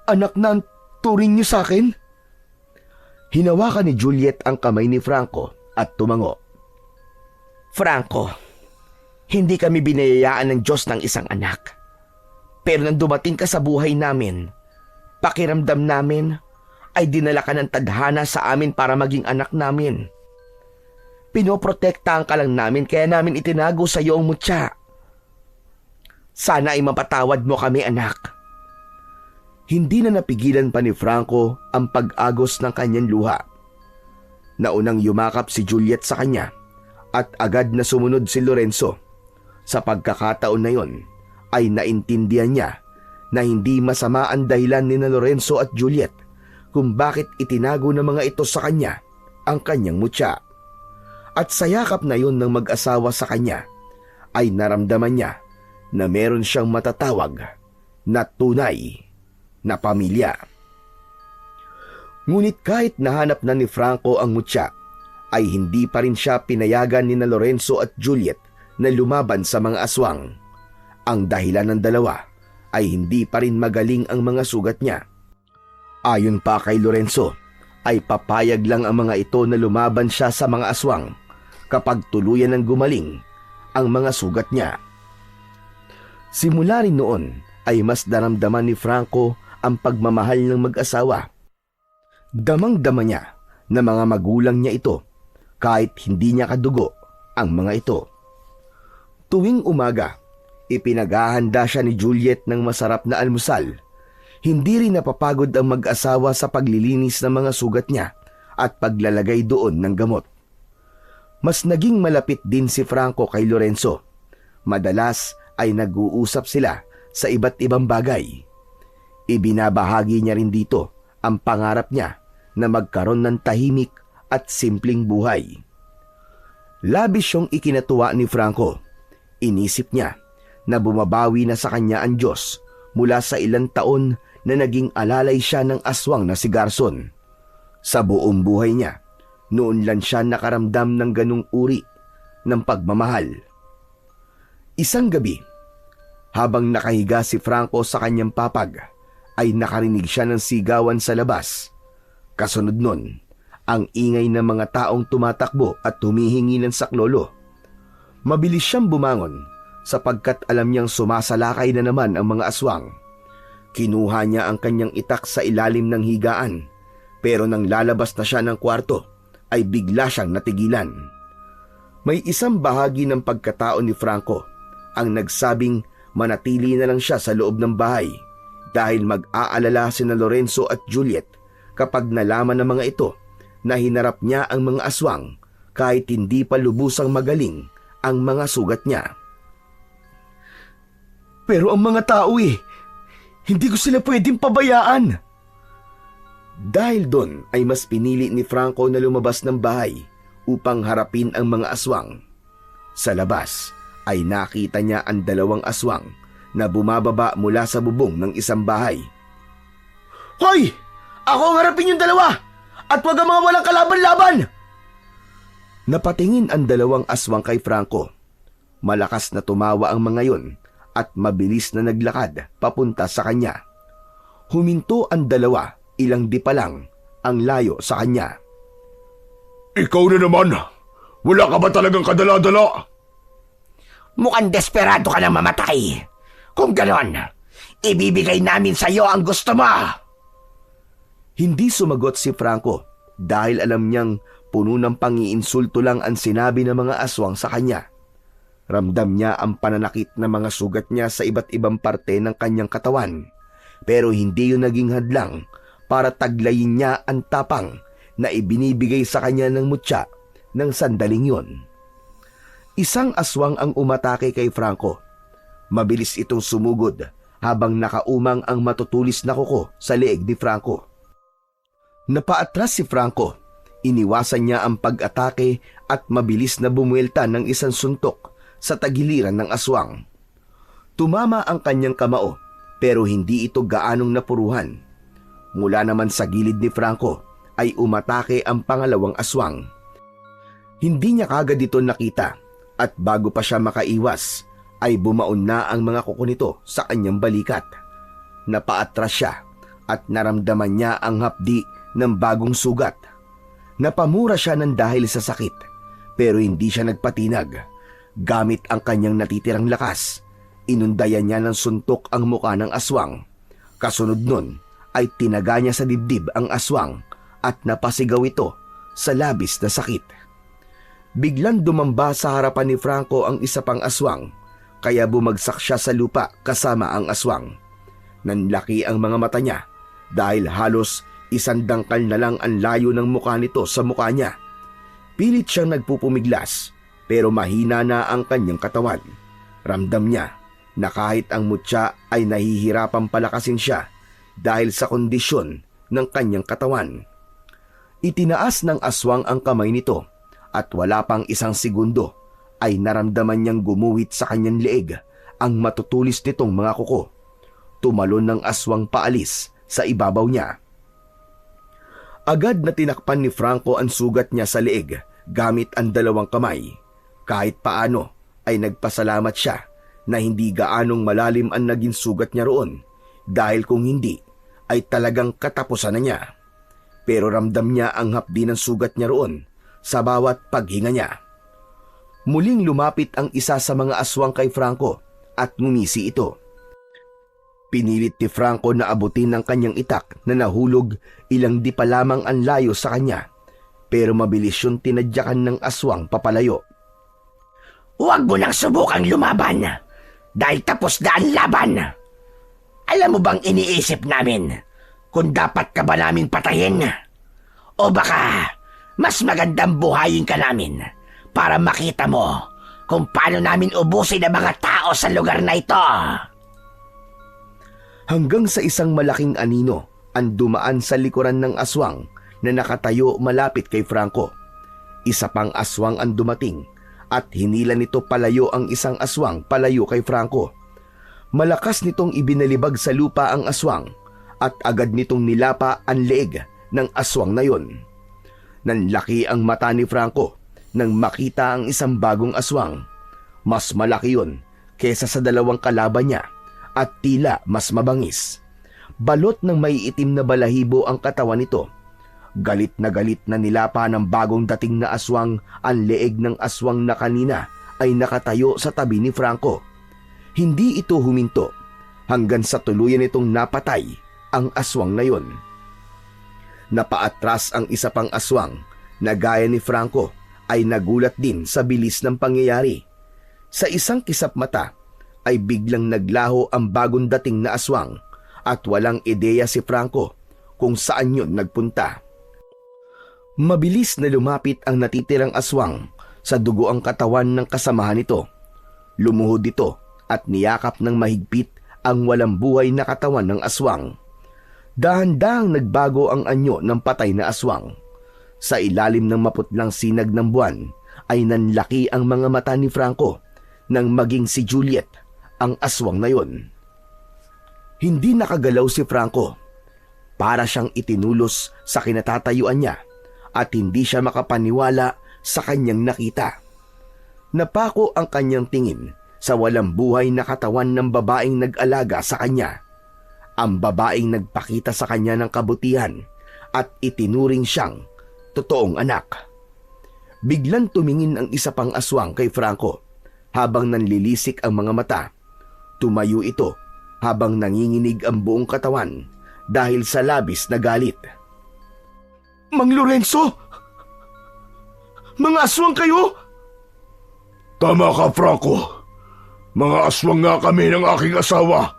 Anak na ang turing niyo sa akin? Hinawakan ni Juliet ang kamay ni Franco at tumango. Franco, hindi kami binayayaan ng Diyos ng isang anak. Pero nang dumating ka sa buhay namin, pakiramdam namin ay dinala ka ng tadhana sa amin para maging anak namin. Pinoprotektahan ka lang namin kaya namin itinago sa iyo ang mutya. Sana ay mapatawad mo kami, anak. Hindi na napigilan pa ni Franco ang pag-agos ng kanyang luha. Naunang yumakap si Juliet sa kanya at agad na sumunod si Lorenzo. Sa pagkakataon na yon ay naintindihan niya na hindi masama ang dahilan ni Lorenzo at Juliet kung bakit itinago ng mga ito sa kanya ang kanyang mutya. At sa yakap na yon ng mag-asawa sa kanya ay naramdaman niya na meron siyang matatawag na tunay na pamilya. Ngunit kahit nahanap na ni Franco ang mutya, ay hindi pa rin siya pinayagan ni Lorenzo at Juliet na lumaban sa mga aswang. Ang dahilan ng dalawa ay hindi pa rin magaling ang mga sugat niya. Ayon pa kay Lorenzo, ay papayag lang ang mga ito na lumaban siya sa mga aswang kapag tuluyan ng gumaling ang mga sugat niya. Simula rin noon ay mas daramdaman ni Franco ang pagmamahal ng mag-asawa. Damang-dama niya na mga magulang niya ito kahit hindi niya kadugo ang mga ito. Tuwing umaga, ipinaghahanda siya ni Juliet ng masarap na almusal. Hindi rin napapagod ang mag-asawa sa paglilinis ng mga sugat niya at paglalagay doon ng gamot. Mas naging malapit din si Franco kay Lorenzo. Madalas ay nag-uusap sila sa iba't ibang bagay. Ibinabahagi niya rin dito ang pangarap niya na magkaroon ng tahimik at simpleng buhay. Labis siyang ikinatuwa ni Franco. Inisip niya na bumabawi na sa kanya ang Diyos mula sa ilang taon na naging alalay siya ng aswang na si Garson. Sa buong buhay niya, noon lang siya nakaramdam ng ganung uri ng pagmamahal. Isang gabi, habang nakahiga si Franco sa kanyang papag, ay nakarinig siya ng sigawan sa labas. Kasunod nun, ang ingay ng mga taong tumatakbo at humihingi ng saklolo. Mabilis siyang bumangon sapagkat alam niyang sumasalakay na naman ang mga aswang. Kinuha niya ang kanyang itak sa ilalim ng higaan, pero nang lalabas na siya ng kwarto ay bigla siyang natigilan. May isang bahagi ng pagkatao ni Franco ang nagsabing manatili na lang siya sa loob ng bahay dahil mag-aalala sina Lorenzo at Juliet kapag nalaman ng mga ito na hinarap niya ang mga aswang kahit hindi pa lubusang magaling ang mga sugat niya. Pero ang mga tao hindi ko sila pwedeng pabayaan. Dahil doon ay mas pinili ni Franco na lumabas ng bahay upang harapin ang mga aswang. Sa labas ay nakita niya ang dalawang aswang na bumababa mula sa bubong ng isang bahay. Hoy! Ako ang harapin yung dalawa! At huwag ang mga walang kalaban-laban! Napatingin ang dalawang aswang kay Franco. Malakas na tumawa ang mga yon at mabilis na naglakad papunta sa kanya. Huminto ang dalawa, ilang di pa lang ang layo sa kanya. Ikaw na naman! Wala ka ba talagang kadala-dala? Mukhang desperado ka na mamatay. Kung ganon, ibibigay namin sa iyo ang gusto mo. Hindi sumagot si Franco dahil alam niyang puno ng pangiinsulto lang ang sinabi ng mga aswang sa kanya. Ramdam niya ang pananakit ng mga sugat niya sa iba't ibang parte ng kanyang katawan. Pero hindi yun naging hadlang para taglayin niya ang tapang na ibinibigay sa kanya ng mutya ng sandaling yon. Isang aswang ang umatake kay Franco. Mabilis itong sumugod habang nakaumang ang matutulis na kuko sa leeg ni Franco. Napaatras si Franco. Iniwasan niya ang pag-atake at mabilis na bumuelta ng isang suntok sa tagiliran ng aswang. Tumama ang kanyang kamao pero hindi ito gaanong napuruhan. Mula naman sa gilid ni Franco ay umatake ang pangalawang aswang. Hindi niya kagad ito nakita at bago pa siya makaiwas ay bumaon na ang mga kuko nito sa kanyang balikat. Napaatras siya at naramdaman niya ang hapdi ng bagong sugat. Napamura siya ng dahil sa sakit pero hindi siya nagpatinag. Gamit ang kanyang natitirang lakas, Inundayan niya ng suntok ang muka ng aswang. Kasunod nun ay tinaga niya sa dibdib ang aswang at napasigaw ito sa labis na sakit. Biglang dumamba sa harapan ni Franco ang isa pang aswang, kaya bumagsak siya sa lupa kasama ang aswang. Nanlaki ang mga mata niya dahil halos isang dangkal na lang ang layo ng mukha nito sa mukha niya. Pilit siyang nagpupumiglas pero mahina na ang kanyang katawan. Ramdam niya na kahit ang mutya ay nahihirapang palakasin siya dahil sa kondisyon ng kanyang katawan. Itinaas ng aswang ang kamay nito at wala pang isang segundo ay naramdaman niyang gumuhit sa kanyang leeg ang matutulis nitong mga kuko. Tumalon ng aswang paalis sa ibabaw niya. Agad na tinakpan ni Franco ang sugat niya sa leeg gamit ang dalawang kamay. Kahit paano ay nagpasalamat siya na hindi gaanong malalim ang naging sugat niya roon dahil kung hindi ay talagang katapusan na niya. Pero ramdam niya ang hapdi ng sugat niya roon sa bawat paghinga niya. Muling lumapit ang isa sa mga aswang kay Franco at ngumisi ito. Pinilit ni Franco na abutin ang kanyang itak na nahulog ilang di pa lamang ang layo sa kanya, pero mabilis yung tinadyakan ng aswang papalayo. Huwag mo nang subukang lumaban dahil tapos na ang laban. Alam mo bang iniisip namin kung dapat ka ba namin patayin? O baka mas magandang buhayin ka namin para makita mo kung paano namin ubusin ang mga tao sa lugar na ito. Hanggang sa isang malaking anino ang dumaan sa likuran ng aswang na nakatayo malapit kay Franco. Isa pang aswang ang dumating at hinila nito palayo ang isang aswang palayo kay Franco. Malakas nitong ibinalibag sa lupa ang aswang at agad nitong nilapa ang leeg ng aswang na yon. Nanlaki ang mata ni Franco nang makita ang isang bagong aswang. Mas malaki yon kesa sa dalawang kalaban niya at tila mas mabangis. Balot ng maiitim na balahibo ang katawan nito. Galit na nilapa ng bagong dating na aswang ang leeg ng aswang na kanina ay nakatayo sa tabi ni Franco. Hindi ito huminto hanggang sa tuluyan itong napatay ang aswang na yon. Napaatras ang isa pang aswang na gaya ni Franco ay nagulat din sa bilis ng pangyayari. Sa isang kisap mata ay biglang naglaho ang bagong dating na aswang at walang ideya si Franco kung saan yun nagpunta. Mabilis na lumapit ang natitirang aswang sa dugo ang katawan ng kasamahan nito. Lumuhod ito at niyakap ng mahigpit ang walang buhay na katawan ng aswang. Dahan-dahang nagbago ang anyo ng patay na aswang. Sa ilalim ng maputlang sinag ng buwan ay nanlaki ang mga mata ni Franco nang maging si Juliet ang aswang na yon. Hindi nakagalaw si Franco. Para siyang itinulos sa kinatatayuan niya at hindi siya makapaniwala sa kanyang nakita. Napako ang kanyang tingin sa walang buhay na katawan ng babaeng nag-alaga sa kanya. Ang babaeng nagpakita sa kanya ng kabutihan at itinuring siyang totoong anak. Biglang tumingin ang isa pang aswang kay Franco habang nanlilisik ang mga mata. Tumayo ito habang nanginginig ang buong katawan dahil sa labis na galit. Mang Lorenzo! Mga aswang kayo? Tama ka, Franco. Mga aswang nga kami ng aking asawa.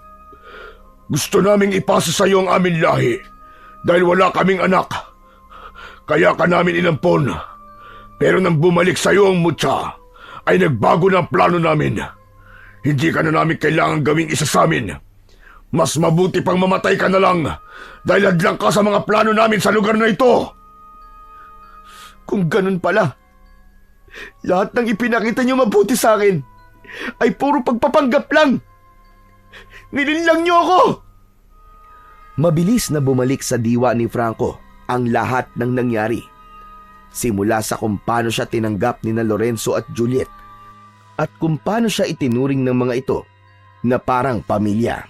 Gusto naming ipasa sa iyo ang aming lahi dahil wala kaming anak. Kaya ka namin inampon. Pero nang bumalik sa iyo ang mutya, ay nagbago na ang plano namin. Hindi ka na namin kailangan gawing isa sa amin. Mas mabuti pang mamatay ka na lang dahil hadlang ka sa mga plano namin sa lugar na ito. Kung ganun pala, lahat ng ipinakita niyo mabuti sa akin ay puro pagpapanggap lang. Nilinlang niyo ako! Mabilis na bumalik sa diwa ni Franco ang lahat ng nangyari. Simula sa kung paano siya tinanggap ni na Lorenzo at Juliet at kung paano siya itinuring ng mga ito na parang pamilya.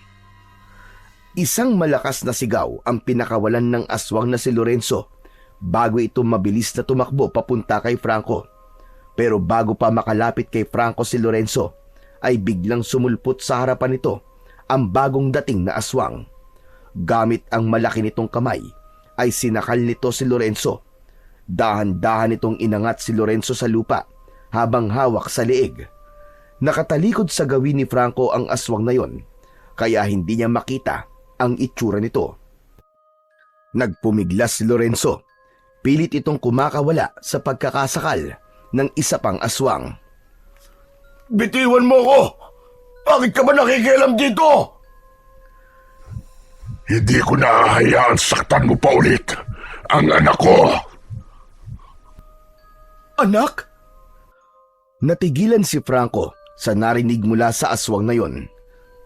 Isang malakas na sigaw ang pinakawalan ng aswang na si Lorenzo bago ito mabilis na tumakbo papunta kay Franco. Pero bago pa makalapit kay Franco si Lorenzo, ay biglang sumulpot sa harapan nito ang bagong dating na aswang. Gamit ang malaki nitong kamay ay sinakal nito si Lorenzo. Dahan-dahan nitong inangat si Lorenzo sa lupa habang hawak sa leeg. Nakatalikod sa gawin ni Franco ang aswang na yon, kaya hindi niya makita ang itsura nito. Nagpumiglas si Lorenzo. Pilit itong kumakawala sa pagkakasakal ng isa pang aswang. Bitiwan mo ko! Bakit ka ba nakikialam dito? Hindi ko nahahayaan saktan mo pa ulit ang anak ko. Anak? Natigilan si Franco sa narinig mula sa aswang na yon.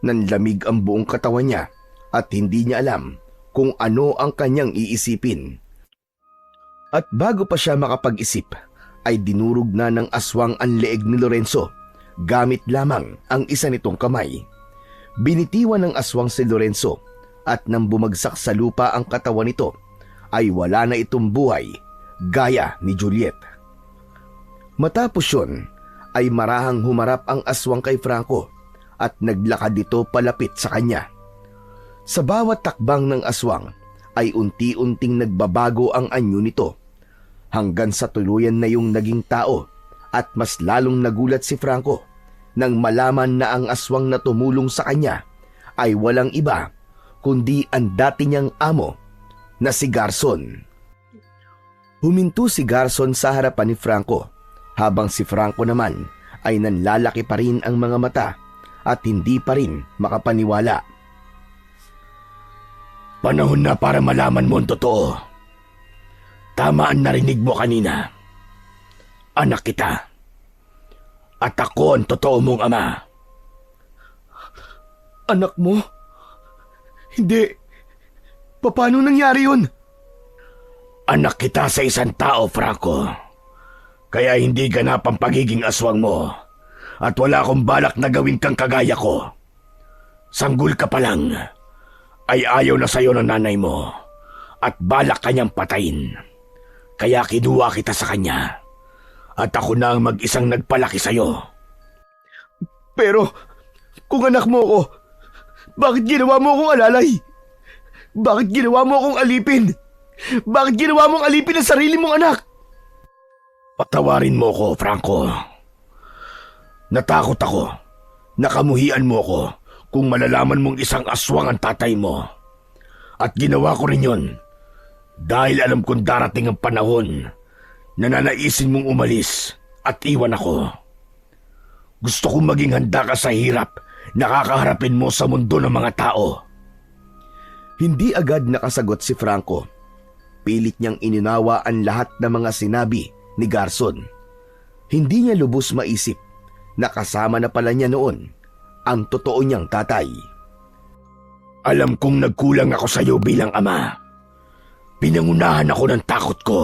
Nanlamig ang buong katawan niya at hindi niya alam kung ano ang kanyang iisipin. At bago pa siya makapag-isip, ay dinurog na ng aswang ang leeg ni Lorenzo gamit lamang ang isa nitong kamay. Binitiwan ng aswang si Lorenzo at nang bumagsak sa lupa ang katawan nito, ay wala na itong buhay gaya ni Juliet. Matapos yun, ay marahang humarap ang aswang kay Franco at naglakad ito palapit sa kanya. Sa bawat takbang ng aswang ay unti-unting nagbabago ang anyo nito hanggang sa tuluyan na yung naging tao at mas lalong nagulat si Franco nang malaman na ang aswang na tumulong sa kanya ay walang iba kundi ang dati niyang amo na si Garson. Huminto si Garson sa harapan ni Franco habang si Franco naman ay nanlalaki pa rin ang mga mata at hindi pa rin makapaniwala. Panahon na para malaman mo ang totoo. Tama ang narinig mo kanina. Anak kita. At ako ang totoo mong ama. Anak mo? Hindi. Paano nangyari yun? Anak kita sa isang tao, Franco. Kaya hindi ganap ang pagiging aswang mo. At wala akong balak na gawin kang kagaya ko. Sanggol ka pa lang. Ay ayaw na sa'yo ng nanay mo. At balak kanyang patayin. Kaya kinuha kita sa kanya. At ako na ang mag-isang nagpalaki sa'yo. Pero, kung anak mo ko, bakit ginawa mo akong alalay? Bakit ginawa mo akong alipin? Bakit ginawa mong alipin ang sarili mong anak? Patawarin mo ko, Franco. Natakot ako. Nakamuhian mo ko kung malalaman mong isang aswang ang tatay mo. At ginawa ko rin yun dahil alam kong darating ang panahon na nanaisin mong umalis at iwan ako. Gusto kong maging handa ka sa hirap na kakaharapin mo sa mundo ng mga tao. Hindi agad nakasagot si Franco. Pilit niyang ininawa ang lahat ng mga sinabi ni Garson. Hindi niya lubos maisip na kasama na pala niya noon ang totoo niyang tatay. Alam kong nagkulang ako sa iyo bilang ama. Pinangunahan ako ng takot ko.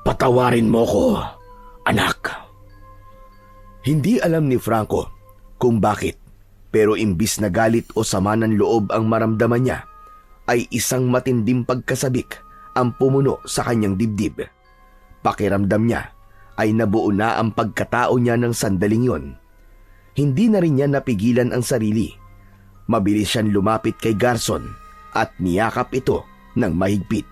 Patawarin mo ko, anak. Hindi alam ni Franco kung bakit, pero imbis na galit o sama ng loob ang maramdaman niya, ay isang matinding pagkasabik ang pumuno sa kanyang dibdib. Pakiramdam niya ay nabuo na ang pagkatao niya ng sandaling yon. Hindi na rin niya napigilan ang sarili. Mabilis siyang lumapit kay Garson at niyakap ito ng mahigpit.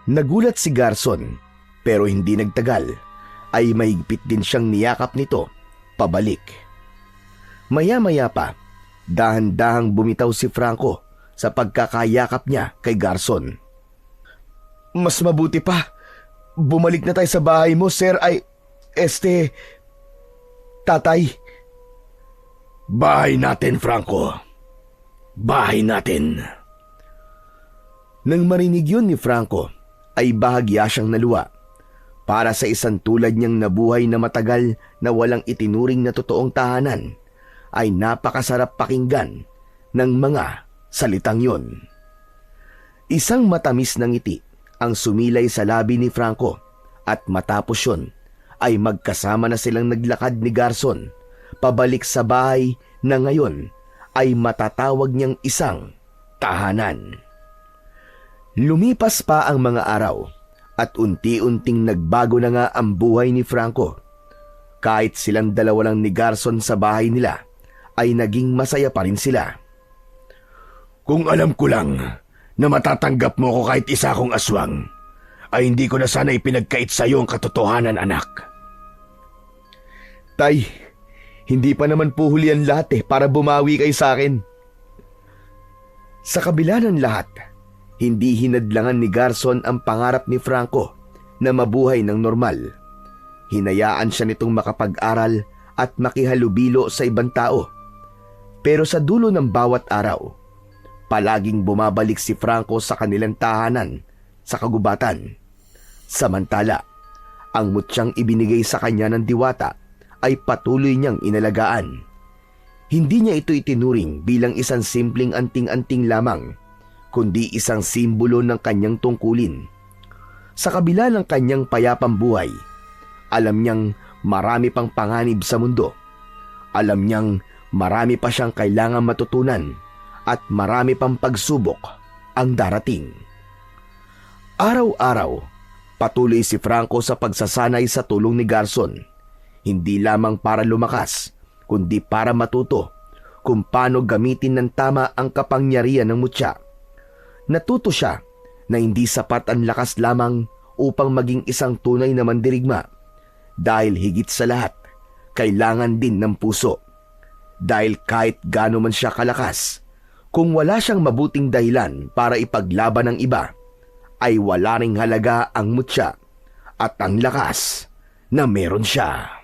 Nagulat si Garson, pero hindi nagtagal ay mahigpit din siyang niyakap nito pabalik. Maya-maya pa, dahan-dahang bumitaw si Franco sa pagkakayakap niya kay Garson. Mas mabuti pa, bumalik na tayo sa bahay mo, sir, tatay. Bahay natin, Franco. Bahay natin. Nang marinig yun ni Franco, ay bahagya siyang naluwa. Para sa isang tulad niyang nabuhay na matagal na walang itinuring na totoong tahanan, ay napakasarap pakinggan ng mga salitang yon. Isang matamis na ngiti ang sumilay sa labi ni Franco at matapos yun ay magkasama na silang naglakad ni Garson pabalik sa bahay na ngayon ay matatawag niyang isang tahanan. Lumipas pa ang mga araw at unti-unting nagbago na nga ang buhay ni Franco. Kahit silang dalawa lang ni Garson sa bahay nila, ay naging masaya pa rin sila. Kung alam ko lang na matatanggap mo ko kahit isa kong aswang, ay hindi ko na sana ipinagkait sa iyo ang katotohanan, anak. Tay, hindi pa naman po huli ang lahat para bumawi kayo sa akin. Sa kabila ng lahat, hindi hinadlangan ni Garson ang pangarap ni Franco na mabuhay ng normal. Hinayaan siya nitong makapag-aral at makihalubilo sa ibang tao. Pero sa dulo ng bawat araw, palaging bumabalik si Franco sa kanilang tahanan sa kagubatan. Samantala, ang mutyang ibinigay sa kanya ng diwata ay patuloy niyang inalagaan. Hindi niya ito itinuring bilang isang simpleng anting-anting lamang, kundi isang simbolo ng kanyang tungkulin. Sa kabila ng kanyang payapang buhay, alam niyang marami pang panganib sa mundo. Alam niyang marami pa siyang kailangang matutunan at marami pang pagsubok ang darating. Araw-araw, patuloy si Franco sa pagsasanay sa tulong ni Garson, hindi lamang para lumakas, kundi para matuto kung paano gamitin ng tama ang kapangyarihan ng mutya. Natuto siya na hindi sapat ang lakas lamang upang maging isang tunay na mandirigma, dahil higit sa lahat, kailangan din ng puso. Dahil kahit gaano man siya kalakas, kung wala siyang mabuting dahilan para ipaglaban ng iba, ay wala ring halaga ang mutya at ang lakas na meron siya.